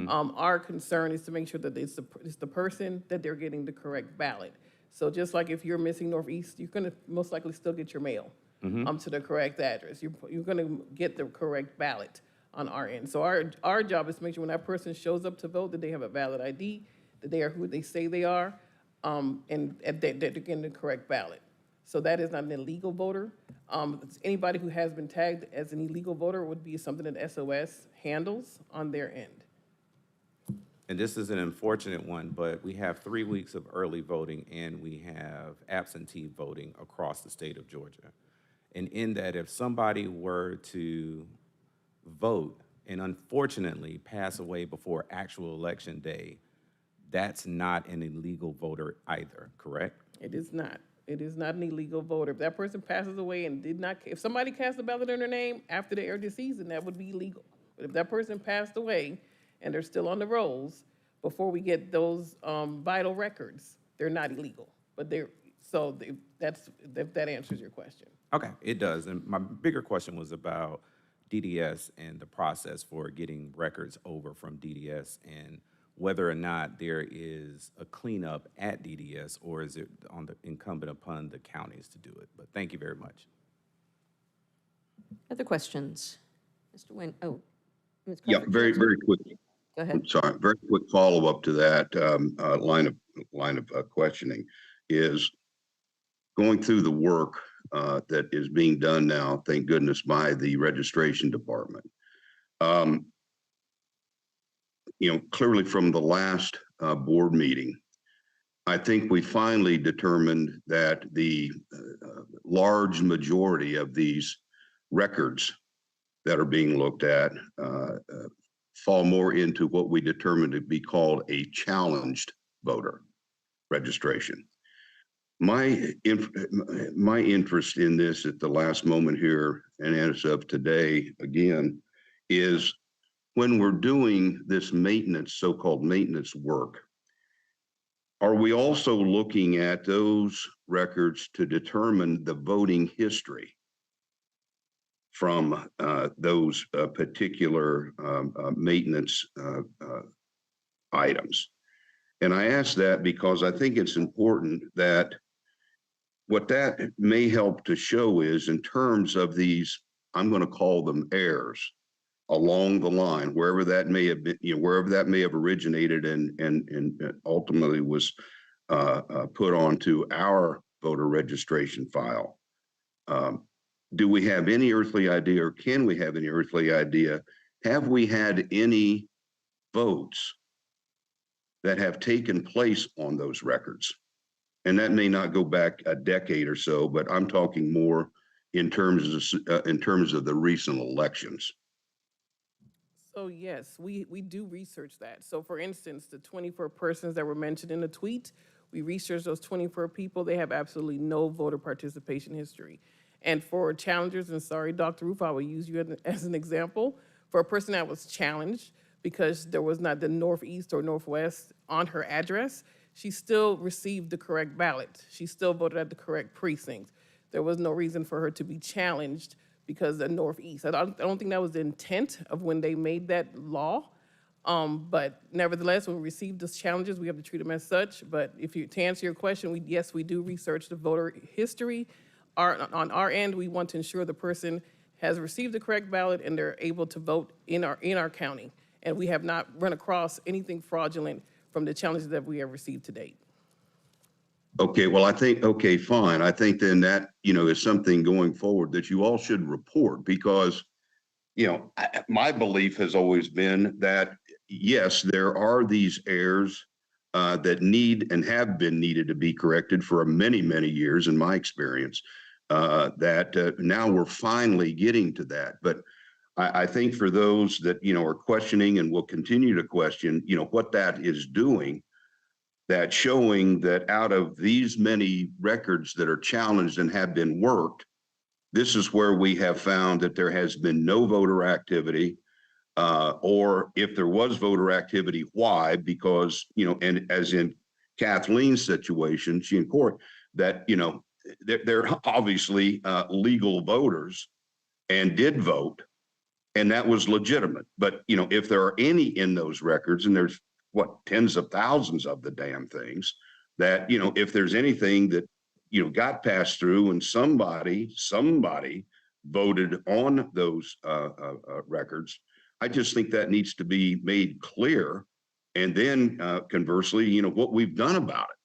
Our concern is to make sure that it's the person that they're getting the correct ballot. So just like if you're missing northeast, you're going to most likely still get your mail to the correct address. You're going to get the correct ballot on our end. So our job is to make sure when that person shows up to vote that they have a valid ID, that they are who they say they are, and that they're getting the correct ballot. So that is not an illegal voter. Anybody who has been tagged as an illegal voter would be something that SOS handles on their end. And this is an unfortunate one, but we have 3 weeks of early voting and we have absentee voting across the state of Georgia. And in that, if somebody were to vote and unfortunately pass away before actual election day, that's not an illegal voter either, correct? It is not. It is not an illegal voter. If that person passes away and if somebody cast a ballot in their name after they are deceased, then that would be illegal. But if that person passed away and they're still on the rolls, before we get those vital records, they're not illegal. But that answers your question. Okay, it does. And my bigger question was about DDS and the process for getting records over from DDS, and whether or not there is a cleanup at DDS, or is it incumbent upon the counties to do it? But thank you very much. Other questions? Mr. Wayne, Ms. Yeah, Crawford, very, very quick. Go ahead. I'm sorry, very quick follow-up to that line of questioning is going through the work that is being done now, thank goodness, by the registration department. Clearly from the last board meeting, I think we finally determined that the large majority of these records that are being looked at fall more into what we determined to be called a challenged voter registration. My interest in this at the last moment here, and as of today, again, is when we're doing this maintenance, so-called maintenance work, are we also looking at those records to determine the voting history from those particular maintenance items? And I ask that because I think it's important that what that may help to show is, in terms of these, I'm going to call them errors along the line, wherever that may have been, wherever that may have originated and ultimately was put onto our voter registration file. Do we have any earthly idea, or can we have any earthly idea have we had any votes that have taken place on those records? And that may not go back a decade or so, but I'm talking more in terms of the recent elections. So yes, we do research that. So for instance, the 24 persons that were mentioned in the tweet, we researched those 24 people. They have absolutely no voter participation history. And for challengers, and sorry, Dr. Roof, I will use you as an example, for a person that was challenged because there was not the Northeast or Northwest on her address, she still received the correct ballot. She still voted at the correct precinct. There was no reason for her to be challenged because the Northeast. I don't think that was the intent of when they made that law. But nevertheless, when we receive those challenges, we have to treat them as such. But to answer your question, yes, we do research the voter history. On our end, we want to ensure the person has received the correct ballot and they're able to vote in our county. And we have not run across anything fraudulent from the challenges that we have received to date. Okay, well, okay, fine. I think then that, is something going forward that you all should report because, my belief has always been that, yes, there are these errors that need and have been needed to be corrected for many, many years in my experience, that now we're finally getting to that. But I think for those that, are questioning and will continue to question, what that is doing, that showing that out of these many records that are challenged and have been worked, this is where we have found that there has been no voter activity, or if there was voter activity, why? Because, and as in Kathleen's situation, she in court, that, they're obviously legal voters and did vote, and that was legitimate. But, if there are any in those records, and there's tens of thousands of the damn things, that, if there's anything that, got passed through and somebody voted on those records, I just think that needs to be made clear. And then conversely, what we've done about it.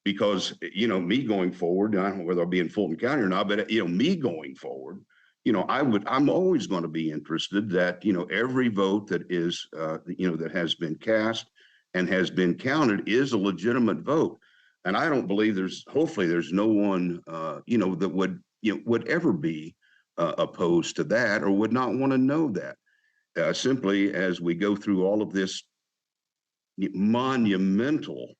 Because, me going forward, I don't know whether I'll be in Fulton County or not, but, me going forward, I'm always going to be interested that, every vote that is, that has been cast and has been counted is a legitimate vote. And I don't believe hopefully there's no one, that would ever be opposed to that or would not want to know that. Simply as we go through all of this monumental,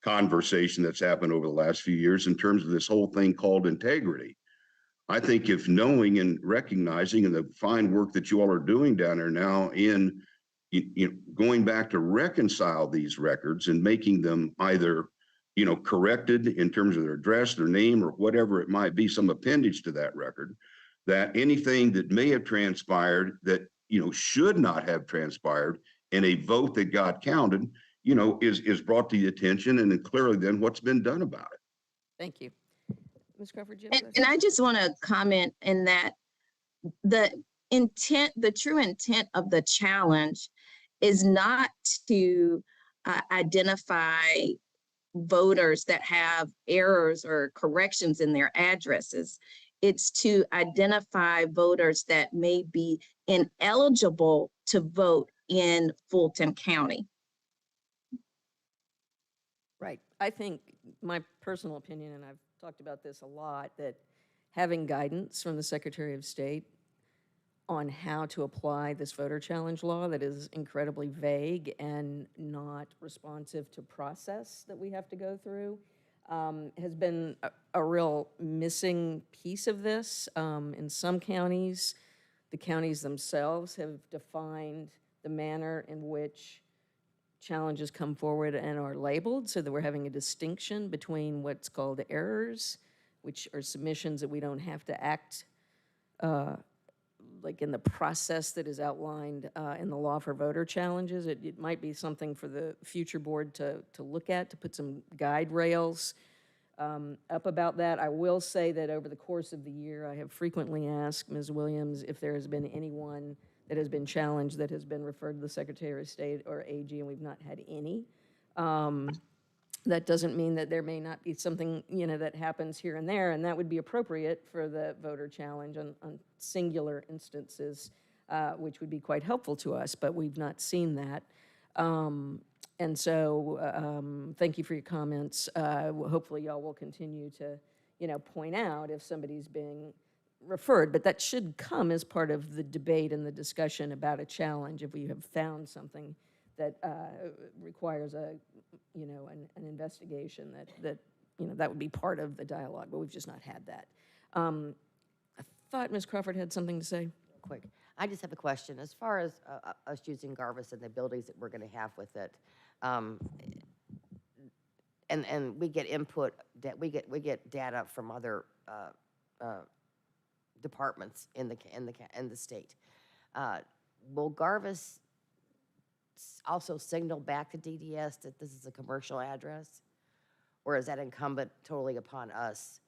conversation that's happened over the last few years in terms of this whole thing called integrity. I think if knowing and recognizing and the fine work that you all are doing down there now in going back to reconcile these records and making them either, corrected in terms of their address, their name, or whatever it might be, some appendage to that record, that anything that may have transpired that, should not have transpired in a vote that got counted, is brought to the attention and then clearly then what's been done about it. Thank you. Ms. Crawford, you have a And question? I just want to comment in that the true intent of the challenge is not to identify voters that have errors or corrections in their addresses. It's to identify voters that may be ineligible to vote in Fulton County. Right. I think my personal opinion, and I've talked about this a lot, that having guidance from the Secretary of State on how to apply this voter challenge law that is incredibly vague and not responsive to process that we have to go through has been a real missing piece of this. In some counties, the counties themselves have defined the manner in which challenges come forward and are labeled so that we're having a distinction between what's called errors, which are submissions that we don't have to act like in the process that is outlined in the law for voter challenges. It might be something for the future board to look at, to put some guide rails up about that. I will say that over the course of the year, I have frequently asked Ms. Williams if there has been anyone that has been challenged that has been referred to the Secretary of State or AG, and we've not had any. That doesn't mean that there may not be something, that happens here and there, and that would be appropriate for the voter challenge on singular instances, which would be quite helpful to us, but we've not seen that. And so, thank you for your comments. Hopefully, y'all will continue to, point out if somebody's being referred, but that should come as part of the debate and the discussion about a challenge if we have found something that requires an investigation, that would be part of the dialogue, but we've just not had that. I thought Ms. Crawford had something to say. Quick. I just have a question. As far as us using Garvis and the abilities that we're going to have with it, and we get input, that we get data from other departments in the state. Will Garvis also signal back to DDS that this is a commercial address? Or is that incumbent totally upon us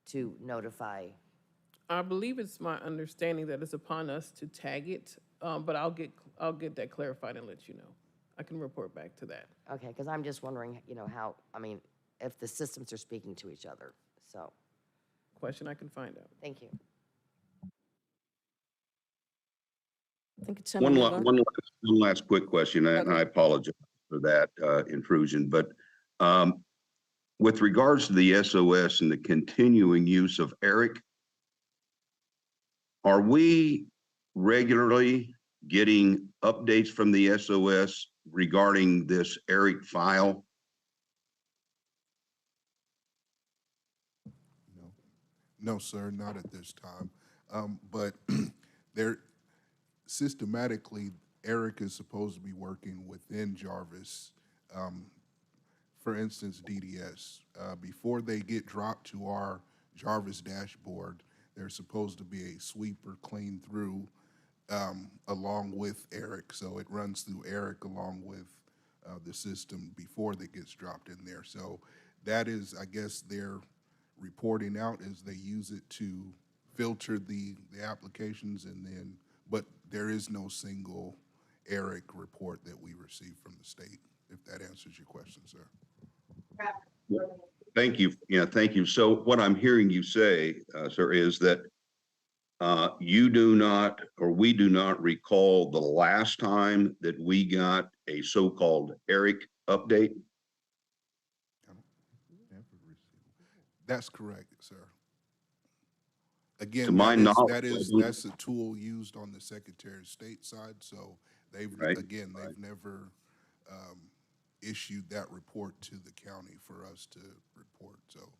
to notify? I believe it's my understanding that it's upon us to tag it, but I'll get that clarified and let you know. I can report back to that. Okay, because I'm just wondering, how, if the systems are speaking to each other, so. Question I can find out. Thank you. I think it's time to move on. One last quick question, and Okay. I apologize for that intrusion, but with regards to the SOS and the continuing use of ERIC, are we regularly getting updates from the SOS regarding this ERIC file? No, sir, not at this time. But there, systematically, Eric is supposed to be working within Jarvis. For instance, DDS. Before they get dropped to our Jarvis dashboard, there's supposed to be a sweeper clean through along with Eric. So it runs through Eric along with the system before that gets dropped in there. So that is, I guess, their reporting out as they use it to filter the applications, and then, but there is no single ERIC report that we receive from the state, if that answers your question, sir. Thank you. Yeah, thank you. So what I'm hearing you say, sir, is that you do not, or we do not recall the last time that we got a so-called ERIC update? That's correct, sir. Again, To my knowledge, that's a tool used on the Secretary of State side, so they've, Right. again, they've never issued that report to the county for us to report, so.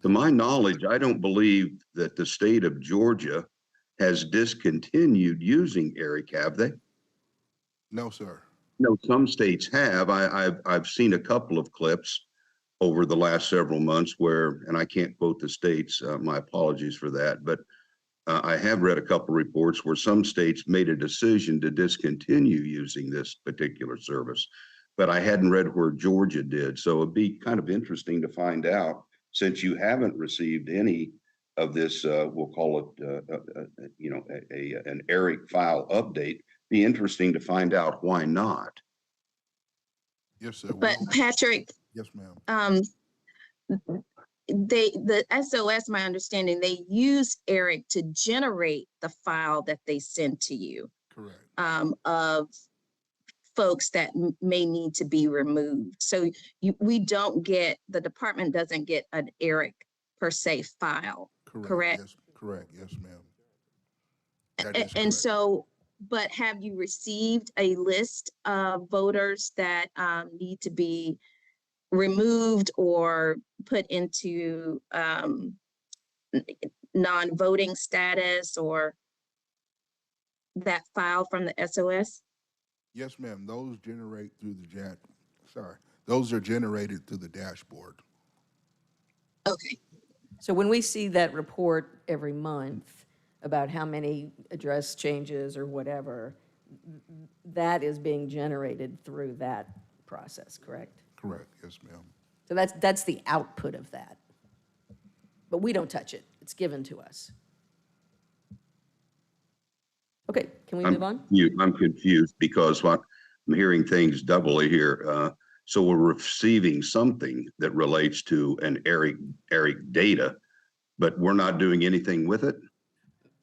To my knowledge, I don't believe that the state of Georgia has discontinued using ERIC, have they? No, sir. No, some states have. I've seen a couple of clips over the last several months where, and I can't quote the states, my apologies for that, but I have read a couple reports where some states made a decision to discontinue using this particular service, but I hadn't read where Georgia did. So it'd be kind of interesting to find out, since you haven't received any of this, we'll call it, an ERIC file update, be interesting to find out why not. Yes, sir. But Patrick, Yes, ma'am. the SOS, my understanding, they use ERIC to generate the file that they send to you, Correct. of folks that may need to be removed. So we don't get, the department doesn't get an ERIC per se file, correct? Yes, correct. Yes, ma'am. And correct. so, but have you received a list of voters that need to be removed or put into non-voting status, or that file from the SOS? Yes, ma'am. Those generate through the those are generated through the dashboard. Okay. So when we see that report every month about how many address changes or whatever, that is being generated through that process, correct? Correct. Yes, ma'am. So that's the output of that. But we don't touch it. It's given to us. Okay, can we move on? I'm confused because what I'm hearing things doubly here. So we're receiving something that relates to an ERIC data, but we're not doing anything with it?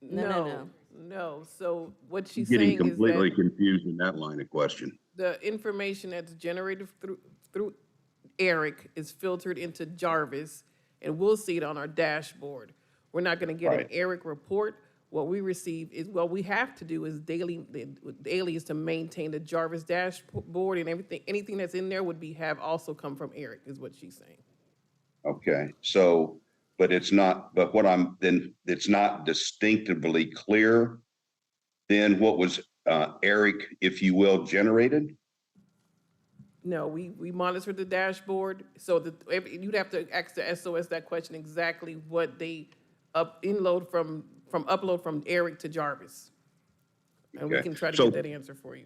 No. No, so what she's Getting saying is that completely confused in that line of question. the information that's generated through Eric is filtered into Jarvis, and we'll see it on our dashboard. We're not gonna get an Right. Eric report. What we receive is, what we have to do is daily is to maintain the Jarvis dashboard, and anything that's in there would have also come from Eric, is what she's saying. Okay, so, but it's not, but then it's not distinctively clear then what was Eric, if you will, generated? No, we monitor the dashboard, so that you'd have to ask the SOS that question, exactly what they upload from Eric to Jarvis. And we Okay, can try to so- get that answer for you.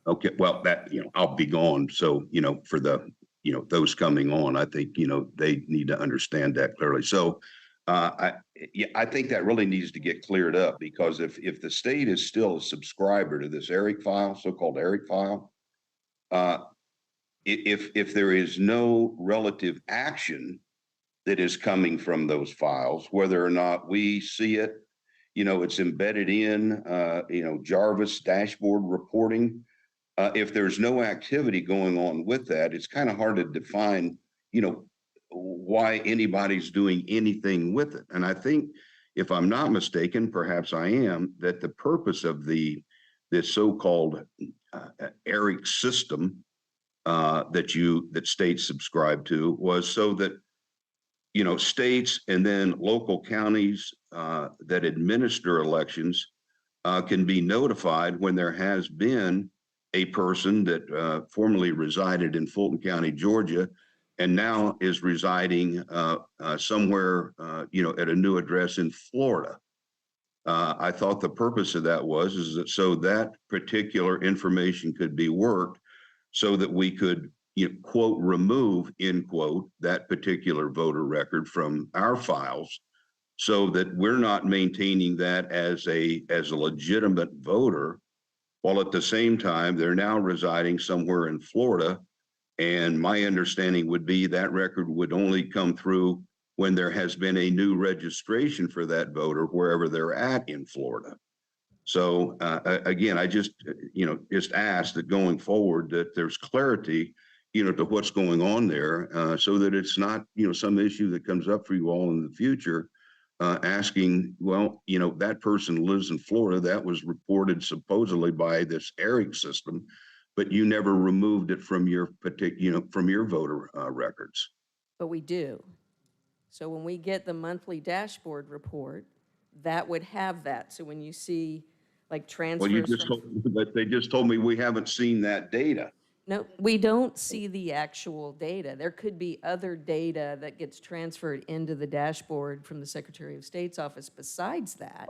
Okay, well, that, I'll be gone, so, for the, those coming on, I think, they need to understand that clearly. So, I think that really needs to get cleared up, because if the state is still a subscriber to this ERIC file, so-called ERIC file, if there is no relative action that is coming from those files, whether or not we see it, it's embedded in, Jarvis dashboard reporting. If there's no activity going on with that, it's kind of hard to define, why anybody's doing anything with it. And I think, if I'm not mistaken, perhaps I am, that the purpose of this so-called ERIC system that states subscribe to was so that, states and then local counties that administer elections can be notified when there has been a person that formerly resided in Fulton County, Georgia, and now is residing somewhere, at a new address in Florida. I thought the purpose of that is that so that particular information could be worked so that we could, quote, remove, end quote, that particular voter record from our files, so that we're not maintaining that as a legitimate voter, while at the same time they're now residing somewhere in Florida. And my understanding would be that record would only come through when there has been a new registration for that voter wherever they're at in Florida. So again, I just ask that going forward that there's clarity, to what's going on there, so that it's not, some issue that comes up for you all in the future, asking, well, that person lives in Florida, that was reported supposedly by this ERIC system, but you never removed it from your from your voter records. But we do. So when we get the monthly dashboard report, that would have that. So when you see like Well, you transfers just from, but they just told me we haven't seen that data. no, we don't see the actual data. There could be other data that gets transferred into the dashboard from the Secretary of State's office besides that.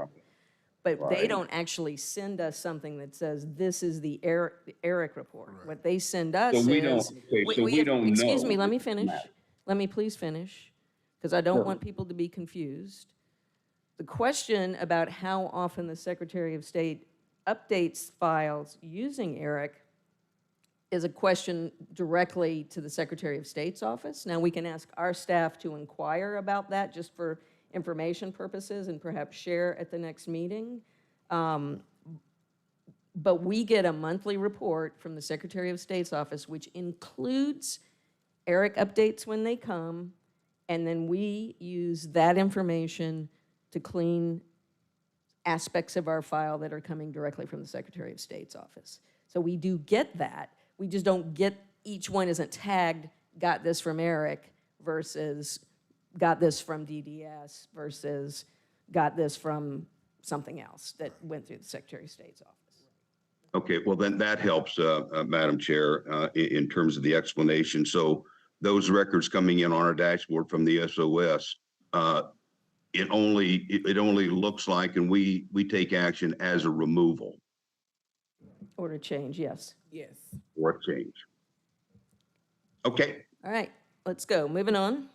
But they Right. don't actually send us something that says, this is the ERIC report. What they send us So is. we don't, okay, so we don't know. Excuse me, let me that finish. matters. Let me please finish, because I don't Sure. want people to be confused. The question about how often the Secretary of State updates files using ERIC is a question directly to the Secretary of State's office. Now, we can ask our staff to inquire about that just for information purposes and perhaps share at the next meeting. But we get a monthly report from the Secretary of State's office, which includes ERIC updates when they come, and then we use that information to clean aspects of our file that are coming directly from the Secretary of State's office. So we do get that. We just don't get, each one isn't tagged, got this from ERIC versus got this from DDS versus got this from something else that went through the Secretary of State's office. Okay, well, then that helps, Madam Chair, in terms of the explanation. So those records coming in on our dashboard from the SOS, it only looks like, and we take action as a removal Order change, yes. Yes. or a change. Okay, All right, let's go. Moving on.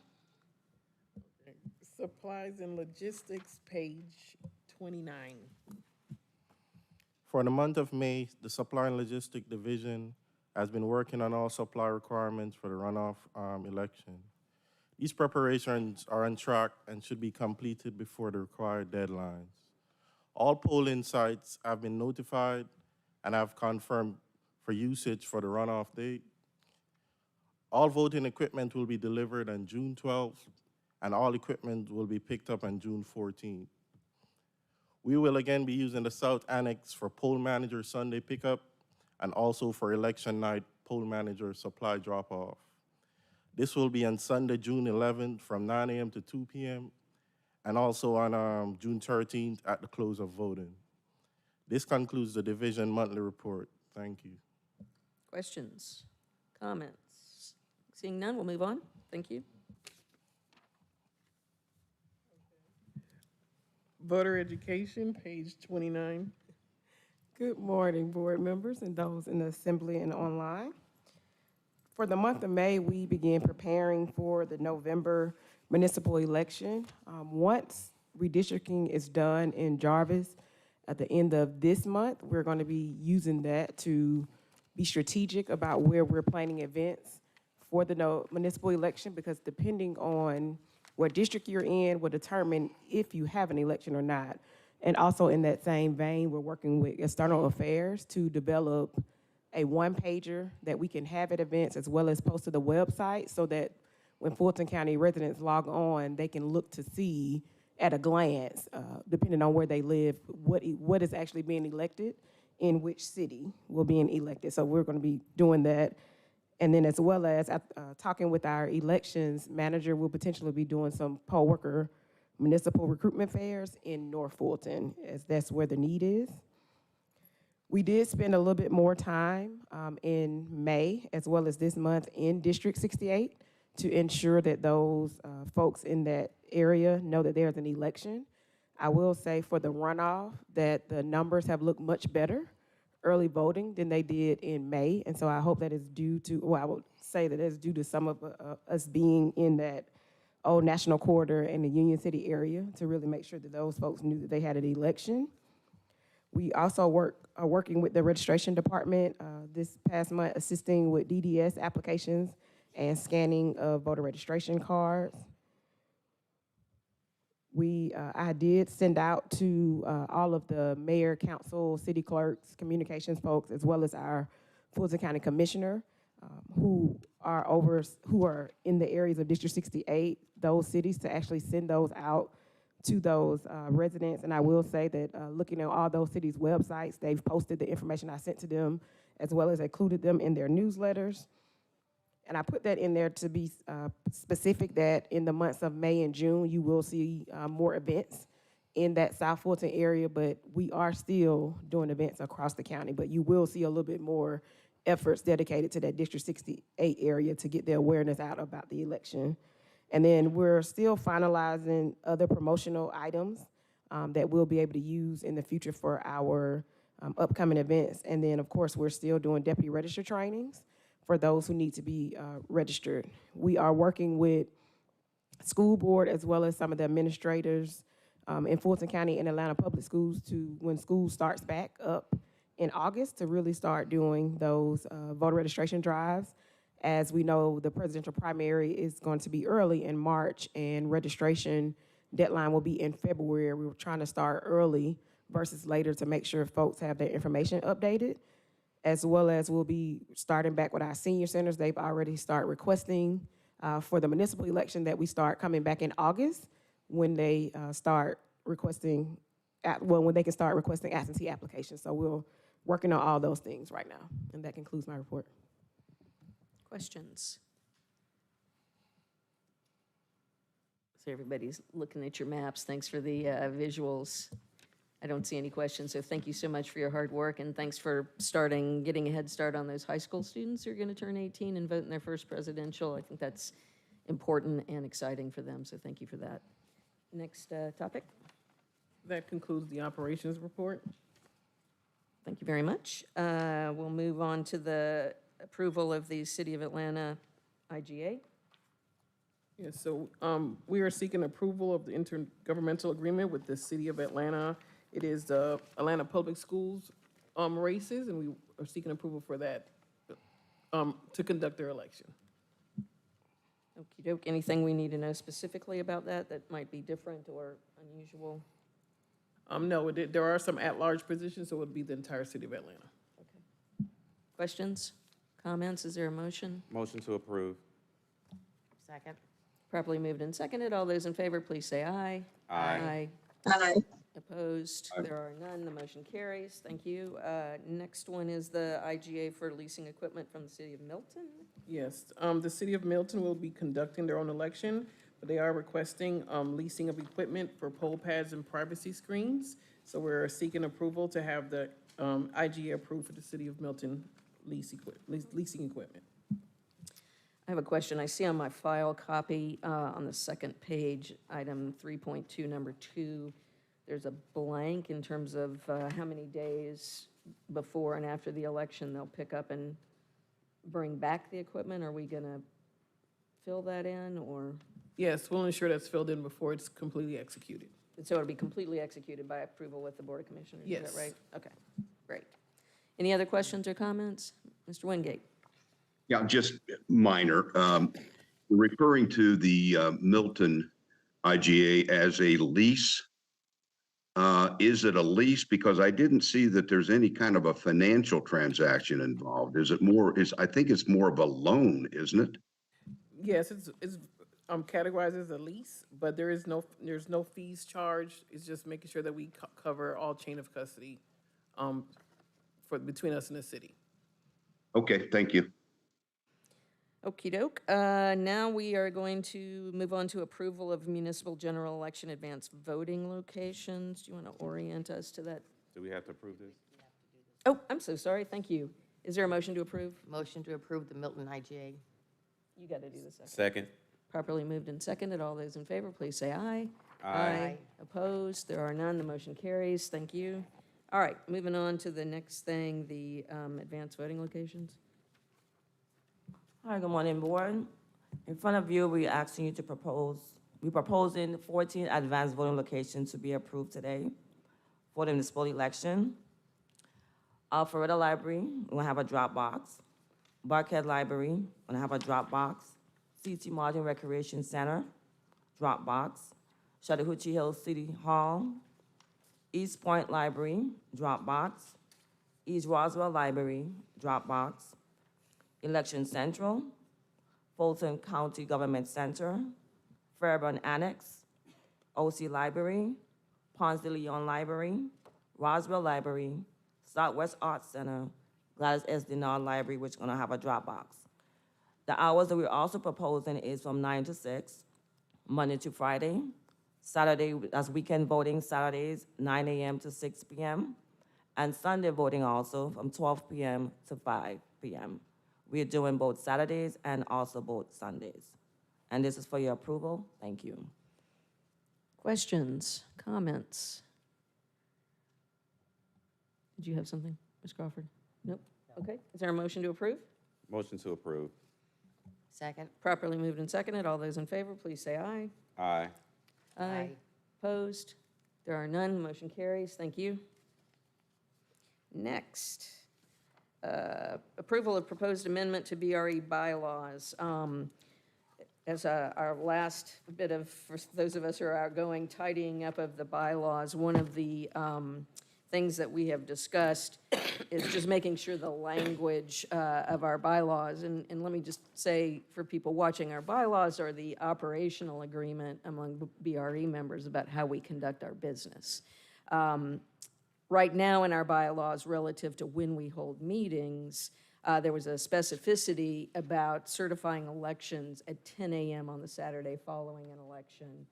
Supplies and logistics, page 29. For the month of May, the Supply and Logistic Division has been working on all supply requirements for the runoff election. These preparations are on track and should be completed before the required deadlines. All polling sites have been notified and have confirmed for usage for the runoff date. All voting equipment will be delivered on June 12th, and all equipment will be picked up on June 14th. We will again be using the South Annex for poll manager Sunday pickup and also for election night poll manager supply drop-off. This will be on Sunday, June 11th from 9 a.m. to 2 p.m. and also on June 13th at the close of voting. This concludes the division monthly report. Thank you. Questions, comments? Seeing none, we'll move on. Thank you. Voter education, page 29. Good morning, board members and those in the assembly and online. For the month of May, we began preparing for the November municipal election. Once redistricting is done in Jarvis at the end of this month, we're going to be using that to be strategic about where we're planning events for the municipal election, because depending on what district you're in will determine if you have an election or not. And also in that same vein, we're working with external affairs to develop a one-pager that we can have at events as well as post to the website, so that when Fulton County residents log on, they can look to see at a glance, depending on where they live, what is actually being elected in which city will be elected. So we're going to be doing that. And then as well as talking with our elections manager, we'll potentially be doing some poll worker municipal recruitment fairs in North Fulton, as that's where the need is. We did spend a little bit more time in May, as well as this month, in District 68 to ensure that those folks in that area know that there's an election. I will say for the runoff that the numbers have looked much better early voting than they did in May. And so I hope that is due to, well, I would say that it's due to some of us being in that old National Corridor in the Union City area to really make sure that those folks knew that they had an election. We also are working with the registration department this past month, assisting with DDS applications and scanning of voter registration cards. I did send out to all of the mayor, council, city clerks, communications folks, as well as our Fulton County commissioner, who are in the areas of District 68, those cities, to actually send those out to those residents. And I will say that looking at all those cities' websites, they've posted the information I sent to them, as well as included them in their newsletters. And I put that in there to be specific that in the months of May and June, you will see more events in that South Fulton area, but we are still doing events across the county. But you will see a little bit more efforts dedicated to that District 68 area to get the awareness out about the election. And then we're still finalizing other promotional items that we'll be able to use in the future for our upcoming events. And then, of course, we're still doing deputy register trainings for those who need to be registered. We are working with school board as well as some of the administrators in Fulton County and Atlanta Public Schools to, when school starts back up in August, to really start doing those voter registration drives. As we know, the presidential primary is going to be early in March, and registration deadline will be in February. We were trying to start early versus later to make sure folks have their information updated, as well as we'll be starting back with our senior centers. They've already started requesting for the municipal election that we start coming back in August, when they start requesting, when they can start requesting absentee applications. So we're working on all those things right now. And that concludes my report. Questions? So everybody's looking at your maps. Thanks for the visuals. I don't see any questions, so thank you so much for your hard work, and thanks for getting a head start on those high school students who are going to turn 18 and vote in their first presidential. I think that's important and exciting for them, so thank you for that. Next topic. That concludes the operations report. Thank you very much. We'll move on to the approval of the City of Atlanta IGA. Yes, so we are seeking approval of the intergovernmental agreement with the City of Atlanta. It is the Atlanta Public Schools races, and we are seeking approval for that to conduct their election. Okey doke. Anything we need to know specifically about that that might be different or unusual? No, there are some at-large positions, so it would be the entire city of Atlanta. Questions, comments? Is there a motion? Motion to approve. Second. Properly moved and seconded. All those in favor, please say aye. Aye. Aye. Opposed? There are none. The motion carries. Thank you. Next one is the IGA for leasing equipment from the city of Milton. Yes, the city of Milton will be conducting their own election, but they are requesting leasing of equipment for poll pads and privacy screens. So we're seeking approval to have the IGA approved for the city of Milton leasing equipment. I have a question. I see on my file copy on the second page, item 3.2, number 2, there's a blank in terms of how many days before and after the election they'll pick up and bring back the equipment. Are we going to fill that in, or? Yes, we'll ensure that's filled in before it's completely executed. So it'll be completely executed by approval with the Board of Commissioners? Is Yes. that right? Okay, great. Any other questions or comments? Mr. Wingate? Yeah, just minor. Referring to the Milton IGA as a lease, is it a lease? Because I didn't see that there's any kind of a financial transaction involved. Is it more, I think it's more of a loan, isn't it? Yes, it's categorized as a lease, but there's no fees charged. It's just making sure that we cover all chain of custody between us and the city. Okay, thank you. Okey doke. Now we are going to move on to approval of municipal general election advance voting locations. Do you want to orient us to that? Do we have to approve this? Oh, I'm so sorry. Thank you. Is there a motion to approve? Motion to approve the Milton IGA. You got to do the second. Second. Properly moved and seconded. All those in favor, please say aye. Aye. Opposed? There are none. The motion carries. Thank you. All right, moving on to the next thing, the advanced voting locations. Hi, good morning, board. In front of you, we're asking you to we're proposing 14 advanced voting locations to be approved today for the municipal election. Alpharetta Library, we're gonna have a drop box. Barkhead Library, we're gonna have a drop box. C.T. Martin Recreation Center, drop box. Chattahoochee Hills City Hall, East Point Library, drop box. East Roswell Library, drop box. Election Central, Fulton County Government Center, Fairburn Annex, OC Library, Ponce de Leon Library, Roswell Library, Southwest Arts Center, Gladys S. Denard Library, which is gonna have a drop box. The hours that we're also proposing is from 9 to 6, Monday to Friday. Saturday, that's weekend voting, Saturdays, 9 a.m. to 6 p.m. And Sunday voting also from 12 p.m. to 5 p.m. We're doing both Saturdays and also both Sundays. And this is for your approval. Thank you. Questions, comments? Did you have something, Ms. Crawford? Nope. Okay. Is there a motion to approve? Motion to approve. Second. Properly moved and seconded. All those in favor, please say aye. Aye. Aye. Opposed? There are none. Motion carries. Thank you. Next, approval of proposed amendment to BRE bylaws. As our last bit of, for those of us who are outgoing, tidying up of the bylaws, one of the things that we have discussed is just making sure the language of our bylaws, and let me just say for people watching, our bylaws are the operational agreement among BRE members about how we conduct our business. Right now in our bylaws, relative to when we hold meetings, there was a specificity about certifying elections at 10 a.m. on the Saturday following an election.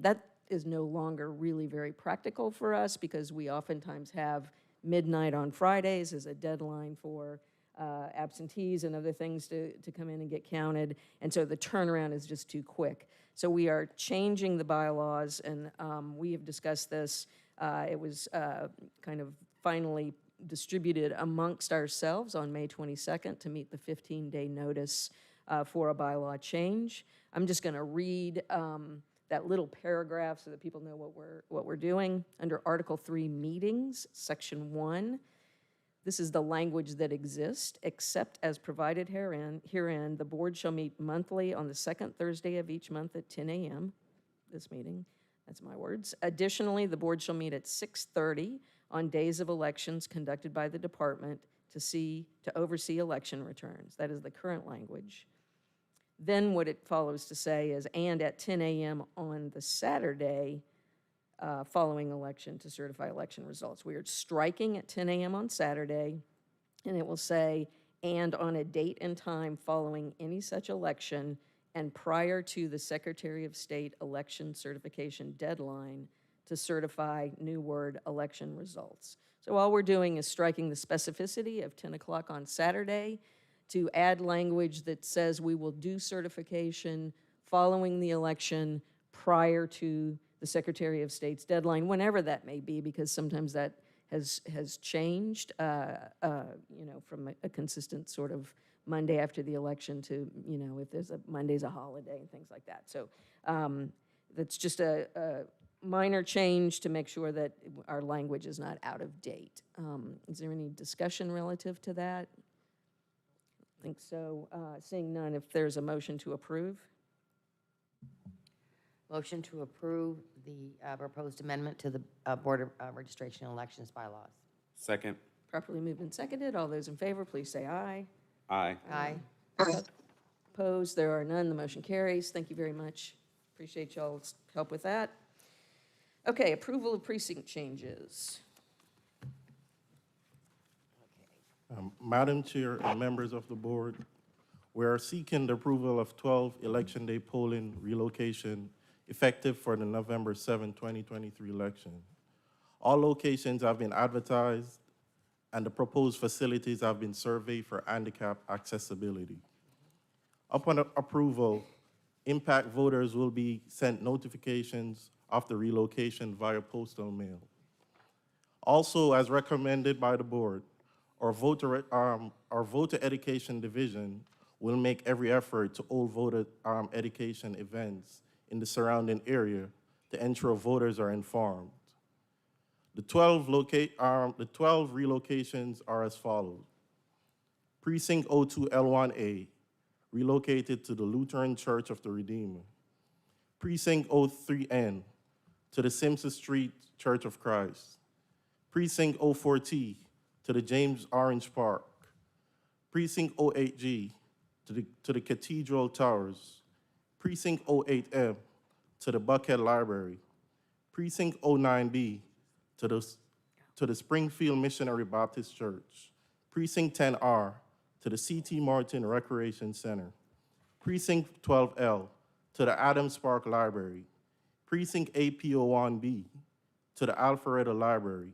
That is no longer really very practical for us because we oftentimes have midnight on Fridays as a deadline for absentees and other things to come in and get counted. And so the turnaround is just too quick. So we are changing the bylaws, and we have discussed this. It was kind of finally distributed amongst ourselves on May 22nd to meet the 15-day notice for a bylaw change. I'm just going to read that little paragraph so that people know what we're doing. Under Article 3 meetings, Section 1, This is the language that exists, except as provided herein, the board shall meet monthly on the second Thursday of each month at 10 a.m. This meeting, that's my words. Additionally, the board shall meet at 6:30 on days of elections conducted by the department to oversee election returns. That is the current language. Then what it follows to say is, and at 10 a.m. on the Saturday following election to certify election results. We are striking at 10 a.m. on Saturday, and it will say, and on a date and time following any such election and prior to the Secretary of State election certification deadline to certify new word election results. So all we're doing is striking the specificity of 10 o'clock on Saturday to add language that says we will do certification following the election prior to the Secretary of State's deadline, whenever that may be, because sometimes that has changed, from a consistent sort of Monday after the election to, if there's Monday's a holiday and things like that. So that's just a minor change to make sure that our language is not out of date. Is there any discussion relative to that? I think so. Seeing none, if there's a motion to approve. Motion to approve the proposed amendment to the Board of Registration and Elections bylaws. Second. Properly moved and seconded. All those in favor, please say aye. Aye. Aye. Opposed? There are none. The motion carries. Thank you very much. Appreciate y'all's help with that. Okay, approval of precinct changes. Madam Chair and members of the board, we are seeking the approval of 12 Election Day polling relocation effective for the November 7, 2023 election. All locations have been advertised and the proposed facilities have been surveyed for handicap accessibility. Upon approval, impact voters will be sent notifications of the relocation via postal mail. Also, as recommended by the board, our voter education division will make every effort to hold voter education events in the surrounding area to ensure voters are informed. The 12 relocations are as follows. Precinct 02 L1A, relocated to the Lutheran Church of the Redeemer. Precinct 03N, to the Simpson Street Church of Christ. Precinct 04T, to the James Orange Park. Precinct 08G, to the Cathedral Towers. Precinct 08M, to the Buckhead Library. Precinct 09B, to the Springfield Missionary Baptist Church. Precinct 10R, to the C.T. Martin Recreation Center. Precinct 12L, to the Adams Park Library. Precinct AP01B, to the Alpharetta Library.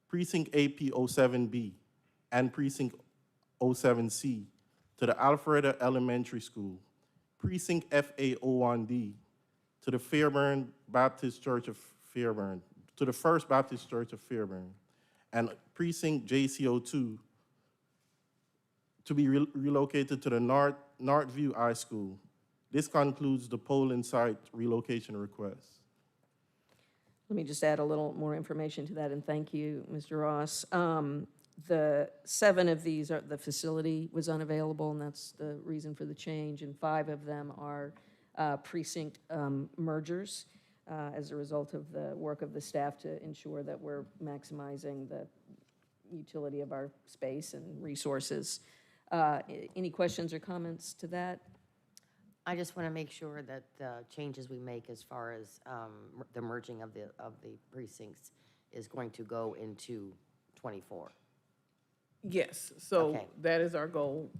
Precinct AP07B and Precinct 07C, to the Alpharetta Elementary School. Precinct FA01D, to the Fairburn Baptist Church of Fairburn, to the First Baptist Church of Fairburn, and Precinct JCO2 to be relocated to the Northview High School. This concludes the polling site relocation request. Let me just add a little more information to that, and thank you, Mr. Ross. The 7 of these are, the facility was unavailable, and that's the reason for the change, and 5 of them are precinct mergers as a result of the work of the staff to ensure that we're maximizing the utility of our space and resources. Any questions or comments to that? I just want to make sure that the changes we make as far as the merging of the precincts is going to go into 24. Yes, so Okay. that is our goal.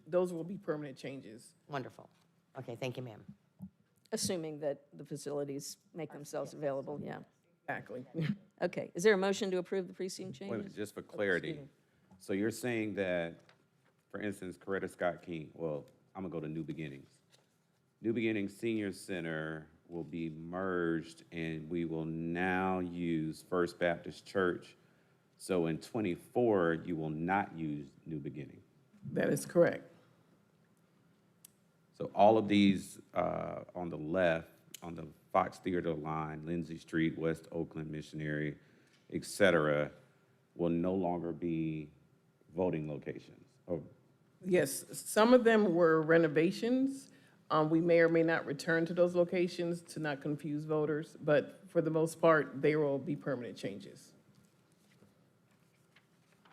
Those will be permanent changes. Wonderful. Okay, thank you, ma'am. Assuming that the facilities make themselves available, yeah. Exactly. Okay, is there a motion to approve the precinct Wait a minute, changes? just for clarity. So you're saying that, for instance, Coretta Scott King, well, I'm gonna go to New Beginnings. New Beginnings Senior Center will be merged and we will now use First Baptist Church. So in 24, you will not use New Beginning. That is correct. So all of these on the left, on the Fox Theater line, Lindsay Street, West Oakland Missionary, et cetera, will no longer be voting locations? Or Yes, some of them were renovations. We may or may not return to those locations to not confuse voters, but for the most part, they will be permanent changes.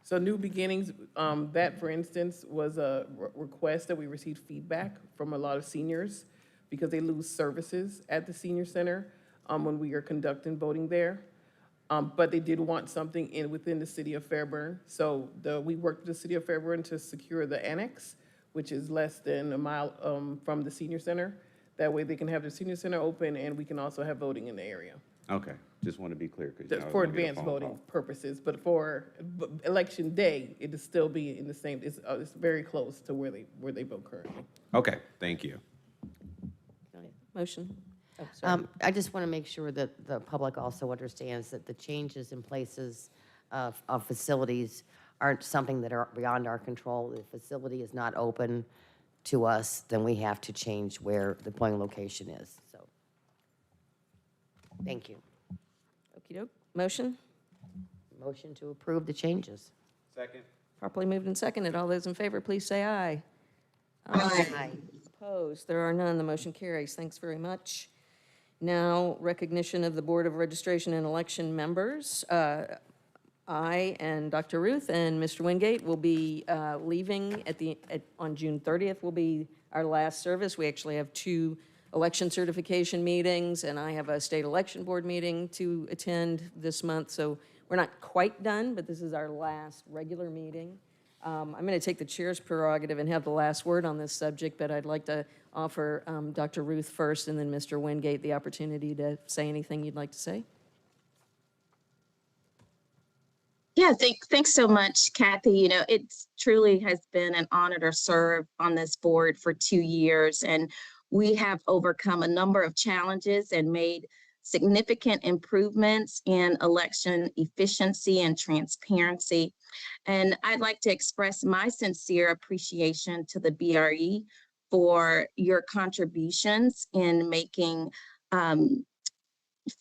So New Beginnings, that, for instance, was a request that we received feedback from a lot of seniors because they lose services at the senior center when we are conducting voting there. But they did want something within the city of Fairburn. So we worked with the city of Fairburn to secure the annex, which is less than a mile from the senior center. That way they can have the senior center open and we can also have voting in the area. Okay, just want to be clear, because For advanced voting purposes, but for election day, it is still be in the same, it's very close to where they vote currently. Okay, thank you. Motion? Oh, sorry. I just want to make sure that the public also understands that the changes in places of facilities aren't something that are beyond our control. If the facility is not open to us, then we have to change where the polling location is, so. Thank you. Okey-doke. Motion? Motion to approve the changes. Second. Properly moved and seconded. All those in favor, please say aye. Aye. Opposed? There are none. The motion carries. Thanks very much. Now, recognition of the Board of Registration and Election members. I and Dr. Ruth and Mr. Wingate will be leaving on June 30th will be our last service. We actually have 2 election certification meetings, and I have a state election board meeting to attend this month. So we're not quite done, but this is our last regular meeting. I'm going to take the chair's prerogative and have the last word on this subject, but I'd like to offer Dr. Ruth first and then Mr. Wingate the opportunity to say anything you'd like to say. Yeah, thanks so much, Kathy. You know, it truly has been an honor to serve on this board for 2 years, and we have overcome a number of challenges and made significant improvements in election efficiency and transparency. And I'd like to express my sincere appreciation to the BRE for your contributions in making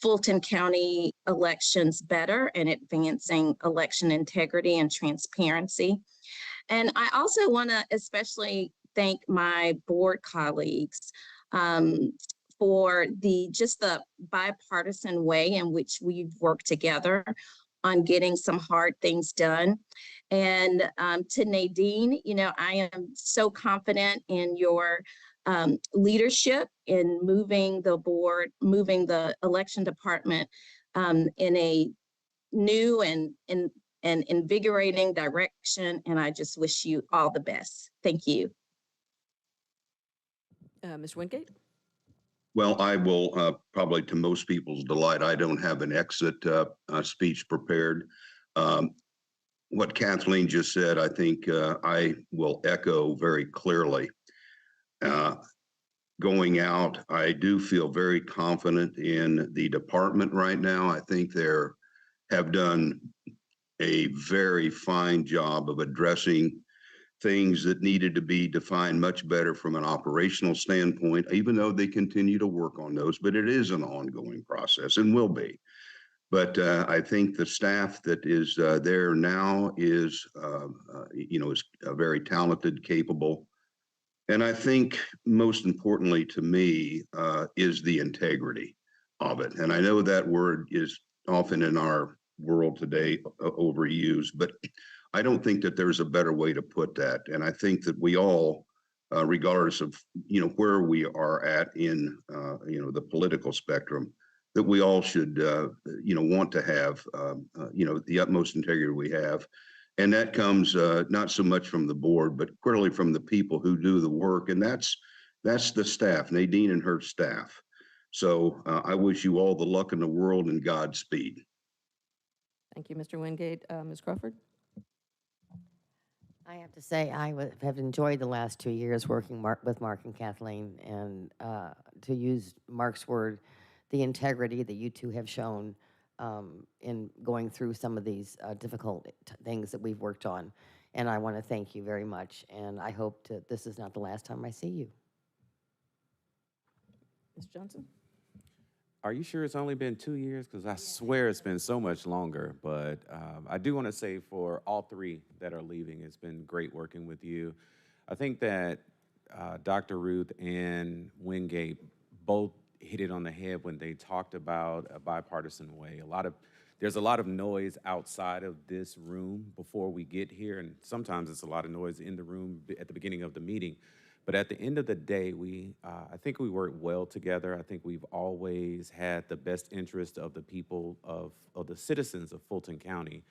Fulton County elections better and advancing election integrity and transparency. And I also want to especially thank my board colleagues for the bipartisan way in which we've worked together on getting some hard things done. And to Nadine, you know, I am so confident in your leadership in moving the election department in a new and invigorating direction. And I just wish you all the best. Thank you. Mr. Wingate? Well, I will probably, to most people's delight, I don't have an exit speech prepared. What Kathleen just said, I think I will echo very clearly. Going out, I do feel very confident in the department right now. I think they have done a very fine job of addressing things that needed to be defined much better from an operational standpoint, even though they continue to work on those, but it is an ongoing process and will be. But I think the staff that is there now is, is very talented, capable. And I think most importantly to me is the integrity of it. And I know that word is often in our world today overused, but I don't think that there's a better way to put that. And I think that we all, regardless of, where we are at in, the political spectrum, that we all should, want to have, the utmost integrity we have. And that comes not so much from the board, but clearly from the people who do the work. And that's the staff, Nadine and her staff. So I wish you all the luck in the world and Godspeed. Thank you, Mr. Wingate. Ms. Crawford? I have to say, I have enjoyed the last 2 years working with Mark and Kathleen, and to use Mark's word, the integrity that you two have shown in going through some of these difficult things that we've worked on. And I want to thank you very much, and I hope this is not the last time I see you. Ms. Johnson? Are you sure it's only been 2 years? Because I swear it's been so much longer. But I do want to say for all three that are leaving, it's been great working with you. I think that Dr. Ruth and Wingate both hit it on the head when they talked about a bipartisan way. There's a lot of noise outside of this room before we get here, and sometimes it's a lot of noise in the room at the beginning of the meeting. But at the end of the day, I think we work well together. I think we've always had the best interest of the people of the citizens of Fulton County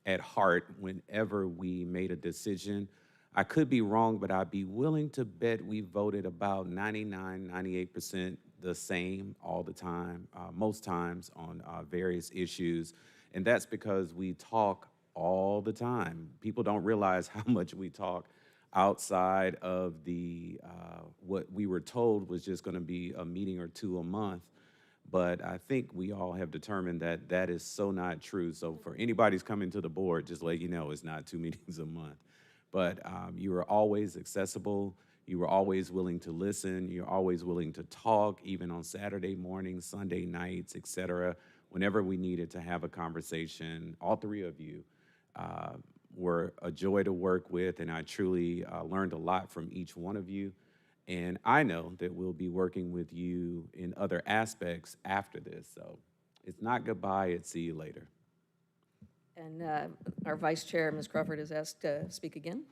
at heart whenever we made a decision. I could be wrong, but I'd be willing to bet we voted about 99, 98% the same all the time, most times on various issues. And that's because we talk all the time. People don't realize how much we talk outside of what we were told was just going to be a meeting or two a month. But I think we all have determined that that is so not true. So for anybody who's coming to the board, just let you know it's not 2 meetings a month. But you were always accessible. You were always willing to listen. You're always willing to talk, even on Saturday mornings, Sunday nights, et cetera. Whenever we needed to have a conversation, all three of you were a joy to work with, and I truly learned a lot from each one of you. And I know that we'll be working with you in other aspects after this. So it's not goodbye, it's see you later. And our Vice Chair, Ms. Crawford, is asked to speak again.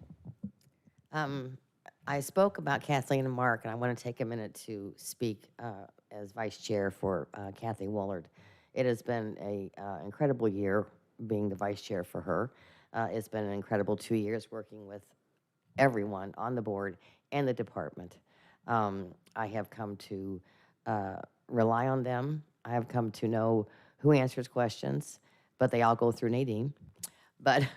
I spoke about Kathleen and Mark, and I want to take a minute to speak as Vice Chair for Kathy Woolard. It has been an incredible year being the Vice Chair for her. It's been an incredible 2 years working with everyone on the board and the department. I have come to rely on them. I have come to know who answers questions, but they all go through Nadine. But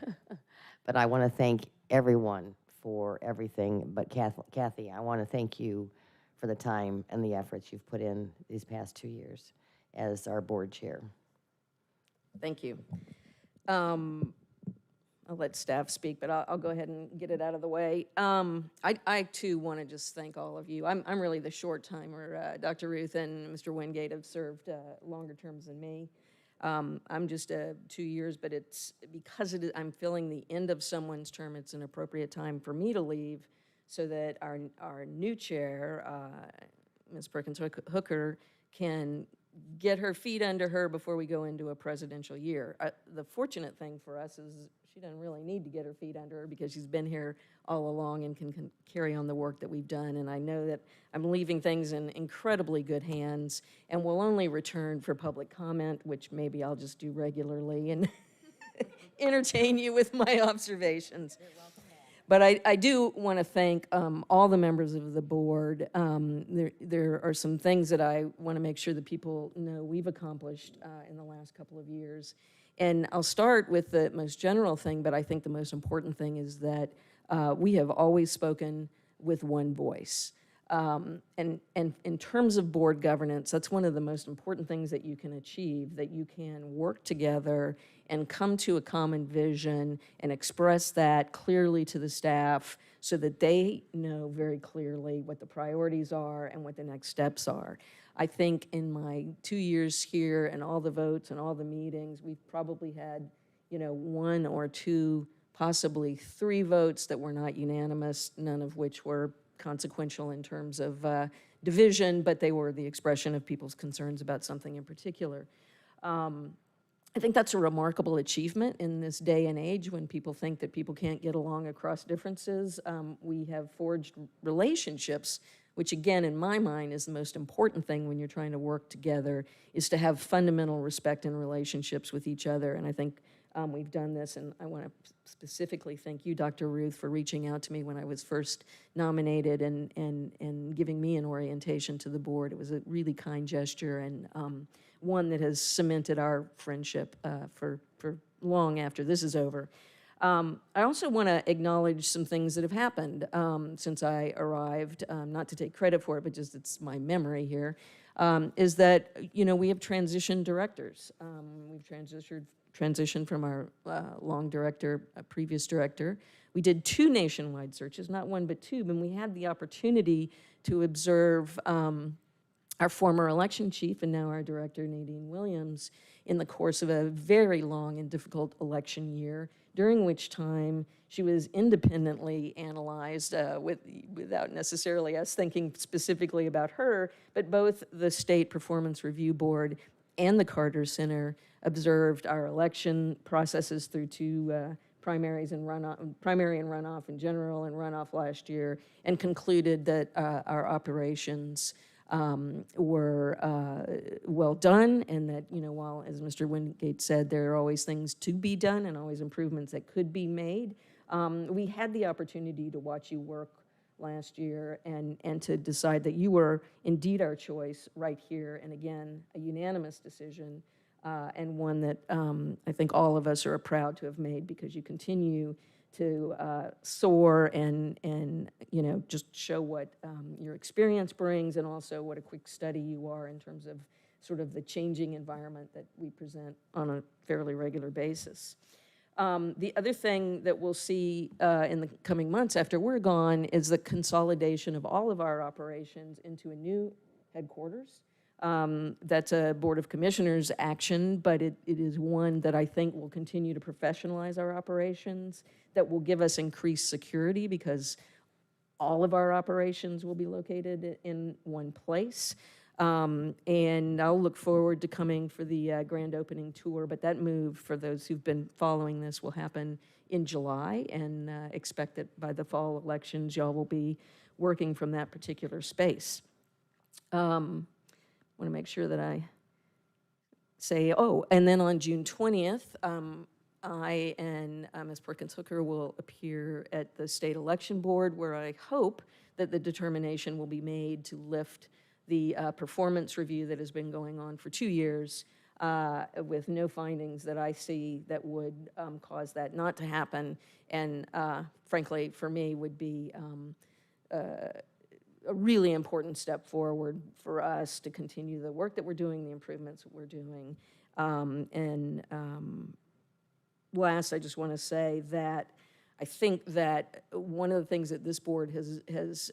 I want to thank everyone for everything. But Kathy, I want to thank you for the time and the efforts you've put in these past 2 years as our board chair. Thank you. I'll let staff speak, but I'll go ahead and get it out of the way. I too want to just thank all of you. I'm really the short timer. Dr. Ruth and Mr. Wingate have served longer terms than me. I'm just 2 years, but it's because I'm filling the end of someone's term, it's an appropriate time for me to leave so that our new chair, Ms. Perkins-Hooker, can get her feet under her before we go into a presidential year. The fortunate thing for us is she doesn't really need to get her feet under her because she's been here all along and can carry on the work that we've done. And I know that I'm leaving things in incredibly good hands and will only return for public comment, which maybe I'll just do regularly and entertain you with my observations. But I do want to thank all the members of the board. There are some things that I want to make sure that people know we've accomplished in the last couple of years. And I'll start with the most general thing, but I think the most important thing is that we have always spoken with one voice. And in terms of board governance, that's one of the most important things that you can achieve, that you can work together and come to a common vision and express that clearly to the staff so that they know very clearly what the priorities are and what the next steps are. I think in my 2 years here and all the votes and all the meetings, we've probably had, 1 or 2, possibly 3 votes that were not unanimous, none of which were consequential in terms of division, but they were the expression of people's concerns about something in particular. I think that's a remarkable achievement in this day and age when people think that people can't get along across differences. We have forged relationships, which again, in my mind, is the most important thing when you're trying to work together, is to have fundamental respect in relationships with each other. And I think we've done this, and I want to specifically thank you, Dr. Ruth, for reaching out to me when I was first nominated and giving me an orientation to the board. It was a really kind gesture and one that has cemented our friendship for long after this is over. I also want to acknowledge some things that have happened since I arrived, not to take credit for it, but just it's my memory here, is that, we have transitioned directors. We've transitioned from our long director, previous director. We did 2 nationwide searches, not 1 but 2, and we had the opportunity to observe our former election chief and now our director, Nadine Williams, in the course of a very long and difficult election year, during which time she was independently analyzed without necessarily us thinking specifically about her, but both the State Performance Review Board and the Carter Center observed our election processes through two primary and runoff in general and runoff last year, and concluded that our operations were well done, and that, while, as Mr. Wingate said, there are always things to be done and always improvements that could be made, we had the opportunity to watch you work last year and to decide that you were indeed our choice right here, and again, a unanimous decision, and one that I think all of us are proud to have made, because you continue to soar and just show what your experience brings, and also what a quick study you are in terms of sort of the changing environment that we present on a fairly regular basis. The other thing that we'll see in the coming months after we're gone is the consolidation of all of our operations into a new headquarters. That's a Board of Commissioners action, but it is one that I think will continue to professionalize our operations, that will give us increased security, because all of our operations will be located in one place. And I'll look forward to coming for the grand opening tour, but that move, for those who've been following this, will happen in July, and expect that by the fall elections, y'all will be working from that particular space. Want to make sure that I say, and then on June 20th, I and Ms. Perkins-Hooker will appear at the State Election Board, where I hope that the determination will be made to lift the performance review that has been going on for 2 years, with no findings that I see that would cause that not to happen, and frankly, for me, would be a really important step forward for us to continue the work that we're doing, the improvements that we're doing. Last, I just want to say that I think that one of the things that this board has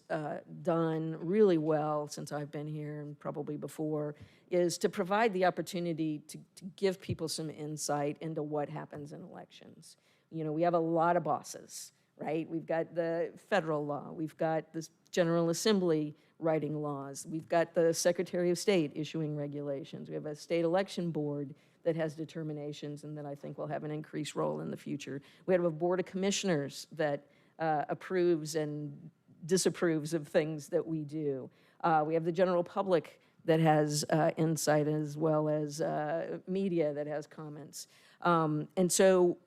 done really well since I've been here, and probably before, is to provide the opportunity to give people some insight into what happens in elections. We have a lot of bosses, right? We've got the federal law, we've got the General Assembly writing laws, we've got the Secretary of State issuing regulations, we have a state election board that has determinations and that I think will have an increased role in the future. We have a Board of Commissioners that approves and disapproves of things that we do. We have the general public that has insight, as well as media that has comments. And so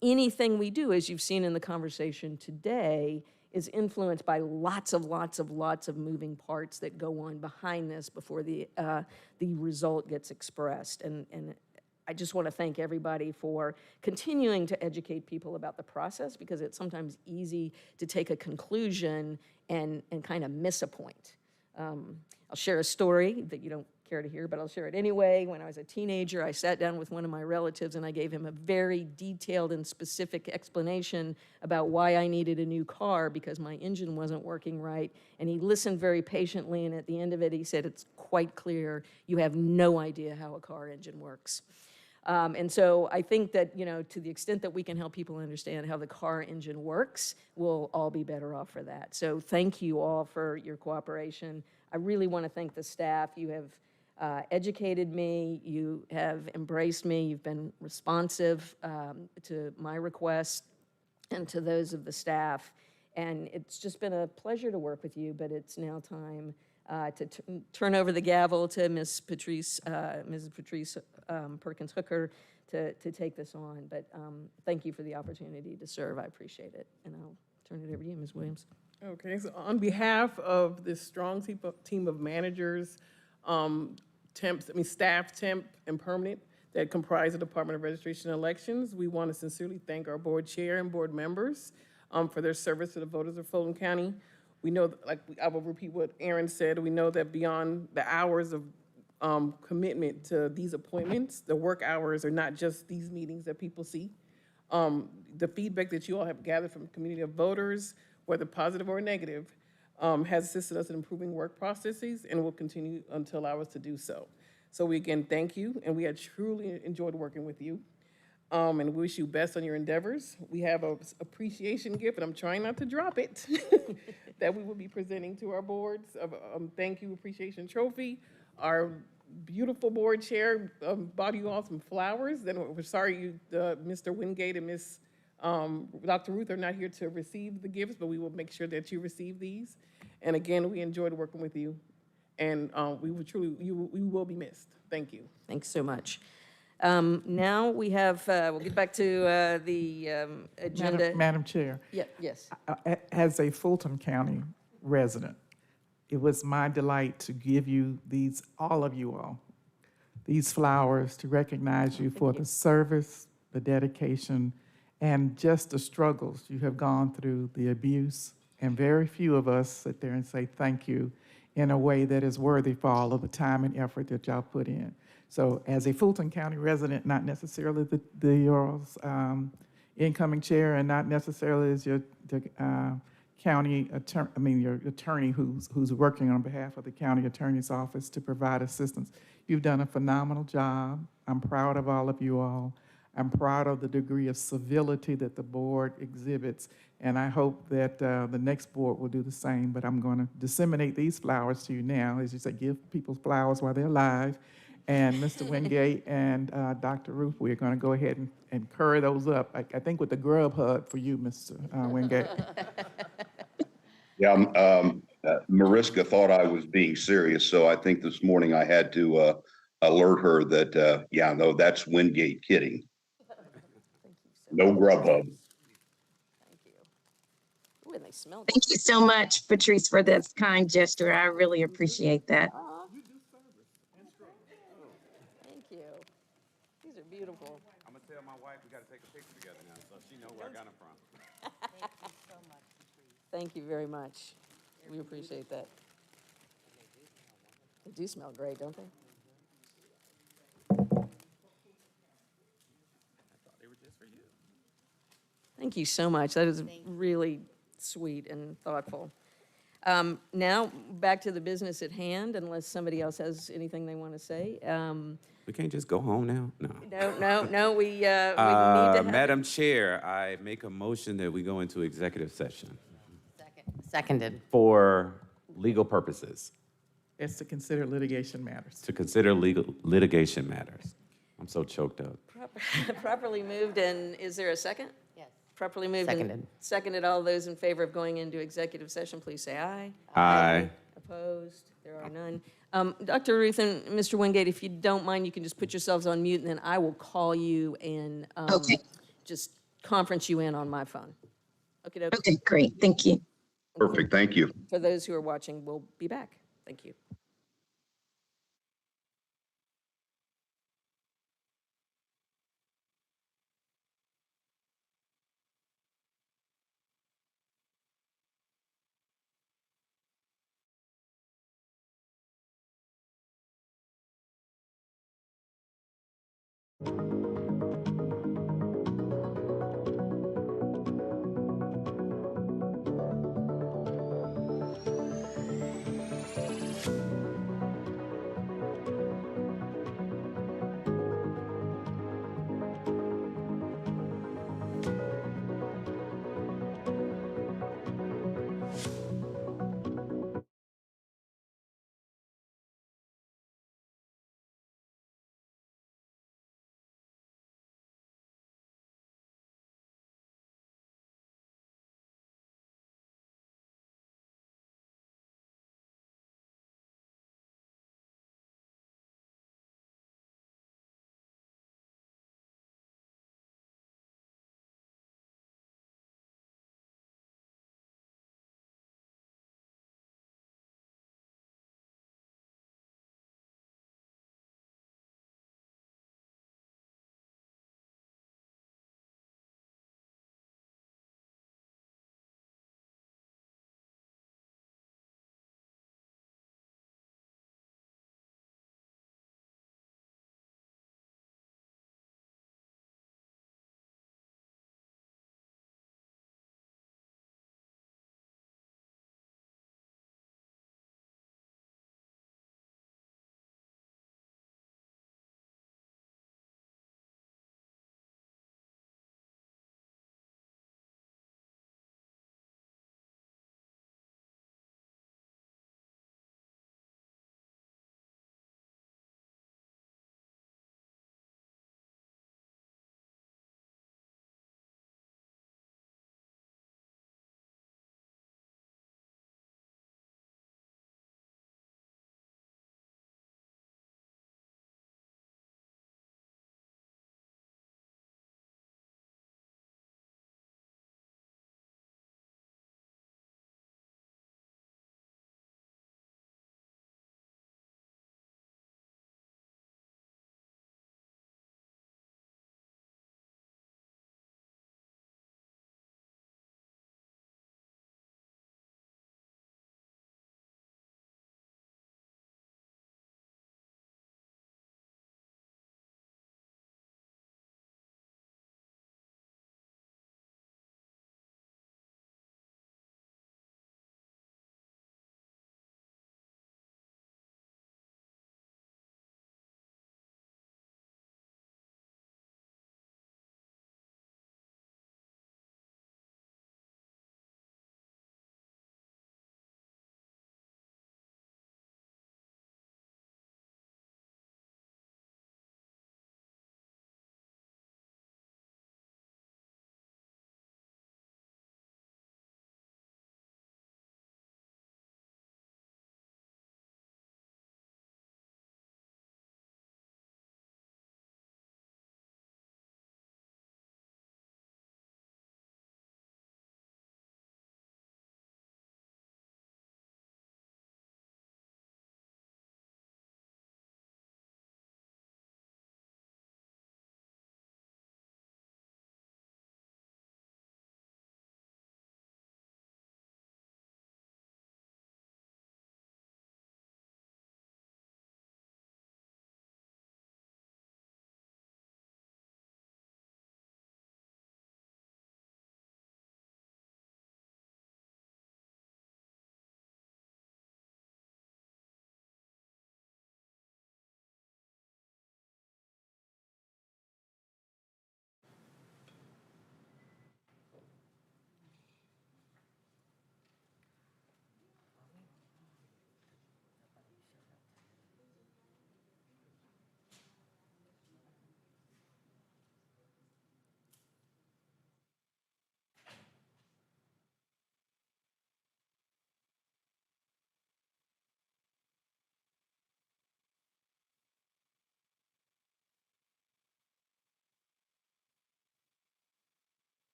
anything we do, as you've seen in the conversation today, is influenced by lots of moving parts that go on behind this before the result gets expressed. And I just want to thank everybody for continuing to educate people about the process, because it's sometimes easy to take a conclusion and kind of miss a point. I'll share a story that you don't care to hear, but I'll share it anyway. When I was a teenager, I sat down with one of my relatives and I gave him a very detailed and specific explanation about why I needed a new car, because my engine wasn't working right. And he listened very patiently, and at the end of it, he said, "It's quite clear you have no idea how a car engine works." And so I think that, to the extent that we can help people understand how the car engine works, we'll all be better off for that. So thank you all for your cooperation. I really want to thank the staff. You have educated me, you have embraced me, you've been responsive to my requests and to those of the staff. And it's just been a pleasure to work with you, but it's now time to turn over the gavel to Mrs. Patrice Perkins-Hooker to take this on. But thank you for the opportunity to serve. I appreciate it. And I'll turn it over to you, Ms. Williams. Okay, so on behalf of this strong team of managers, staff, temp, and permanent that comprise the Department of Registration and Elections, we want to sincerely thank our board chair and board members for their service to the voters of Fulton County. We know, I will repeat what Aaron said, we know that beyond the hours of commitment to these appointments, the work hours are not just these meetings that people see. The feedback that you all have gathered from the community of voters, whether positive or negative, has assisted us in improving work processes and will continue until hours to do so. So we again thank you, and we have truly enjoyed working with you. And wish you best on your endeavors. We have a appreciation gift, and I'm trying not to drop it, that we will be presenting to our boards. Thank you appreciation trophy. Our beautiful board chair bought you all some flowers. Then we're sorry you, Mr. Wingate and Miss Dr. Ruth are not here to receive the gifts, but we will make sure that you receive these. And again, we enjoyed working with you, and we will be missed. Thank you. Thanks so much. Now we have, we'll get back to the agenda. Madam Chair, Yeah, yes. as a Fulton County resident, it was my delight to give you these, all of you all, these flowers to recognize you for the service, the dedication, and just the struggles you have gone through, the abuse. And very few of us sit there and say thank you in a way that is worthy for all of the time and effort that y'all put in. So as a Fulton County resident, not necessarily your incoming chair, and not necessarily as your county attorney, your attorney who's working on behalf of the county attorney's office to provide assistance. You've done a phenomenal job. I'm proud of all of you all. I'm proud of the degree of civility that the board exhibits, and I hope that the next board will do the same. But I'm going to disseminate these flowers to you now. As you say, give people flowers while they're alive. And Mr. Wingate and Dr. Ruth, we're going to go ahead and curry those up. I think with the grub hug for you, Mr. Wingate. Yeah, Mariska thought I was being serious, so I think this morning I had to alert her that, yeah, no, that's Wingate kidding. No grub hug. Thank you. Ooh, and they smell Thank you so much, Patrice, for this kind gesture. I really appreciate that. Thank you. These are beautiful. I'm gonna tell my wife we gotta take a picture together now, so she knows where I got them from. Thank you very much. We appreciate that. They do smell great, don't they? Thank you so much. That is really sweet and thoughtful. Now, back to the business at hand, unless somebody else has anything they want to say. We can't just go home now? No, we need to have. Madam Chair, I make a motion that we go into executive session Seconded. for legal purposes, It's to consider litigation matters. to consider legal litigation matters. I'm so choked up. Properly moved, and is there a second? Yes. Properly moved. Seconded. And seconded. All those in favor of going into executive session, please say aye. Aye. Opposed? There are none. Dr. Ruth and Mr. Wingate, if you don't mind, you can just put yourselves on mute, and then I will call you and Okay. just conference you in on my phone. Okay, Okay, great. Thank you. Perfect, thank you. for those who are watching, we'll be back. Thank you.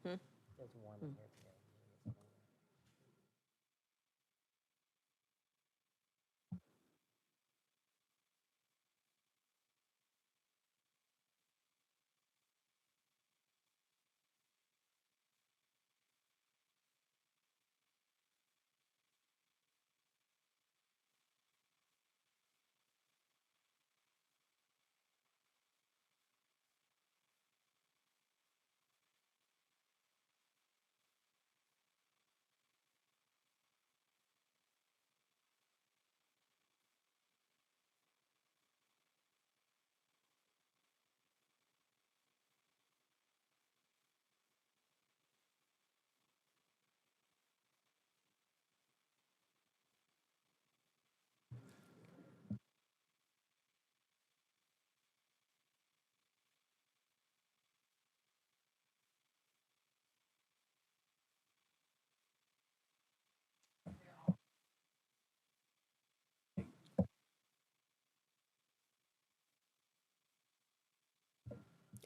There's one in here today.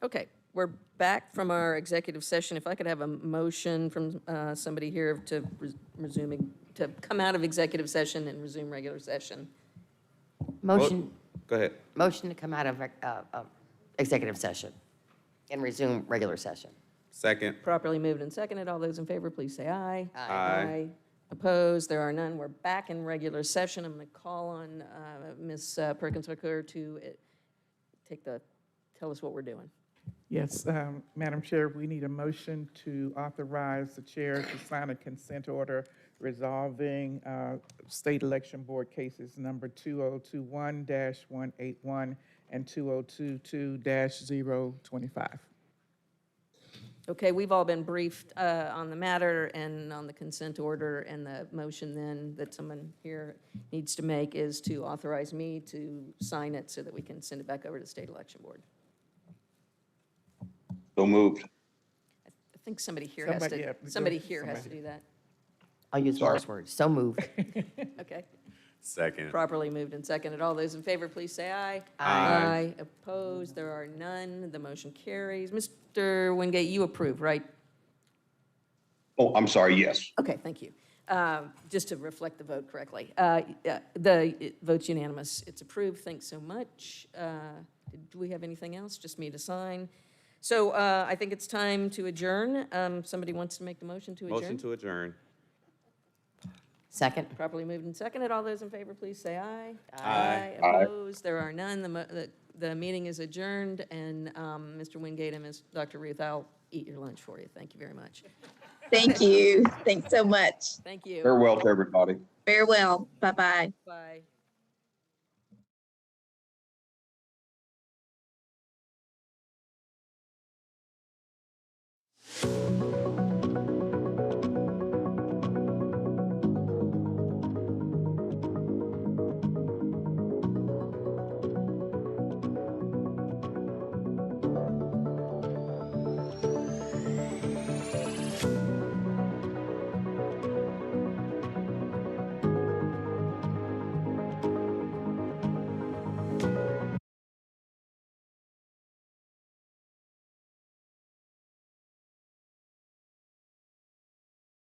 Okay, we're back from our executive session. If I could have a motion from somebody here to resuming, to come out of executive session and resume regular session. Motion, Go ahead. motion to come out of executive session and resume regular session. Second. Properly moved and seconded. All those in favor, please say aye. Aye. Opposed? There are none. We're back in regular session. I'm going to call on Ms. Perkins-Hooker to tell us what we're doing. Yes, Madam Chair, we need a motion to authorize the chair to sign a consent order resolving State Election Board cases number 2021-181 and 2022-025. Okay, we've all been briefed on the matter and on the consent order, and the motion then that someone here needs to make is to authorize me to sign it so that we can send it back over to the State Election Board. So moved. I think somebody here has to do that. I'll use Sorry. Mark's words. So moved. Okay. Second. Properly moved and seconded. All those in favor, please say aye. Aye. Opposed? There are none. The motion carries. Mr. Wingate, you approve, right? Oh, I'm sorry, yes. Okay, thank you. Just to reflect the vote correctly. The vote's unanimous. It's approved. Thanks so much. Do we have anything else? Just me to sign? So I think it's time to adjourn. Somebody wants to make the motion to adjourn? Motion to adjourn. Second. Properly moved and seconded. All those in favor, please say aye. Aye. Opposed? There are none. The meeting is adjourned, and Mr. Wingate and Ms. Dr. Ruth, I'll eat your lunch for you. Thank you very much. Thank you. Thanks so much. Thank you. Farewell to everybody. Farewell. Bye-bye. Bye.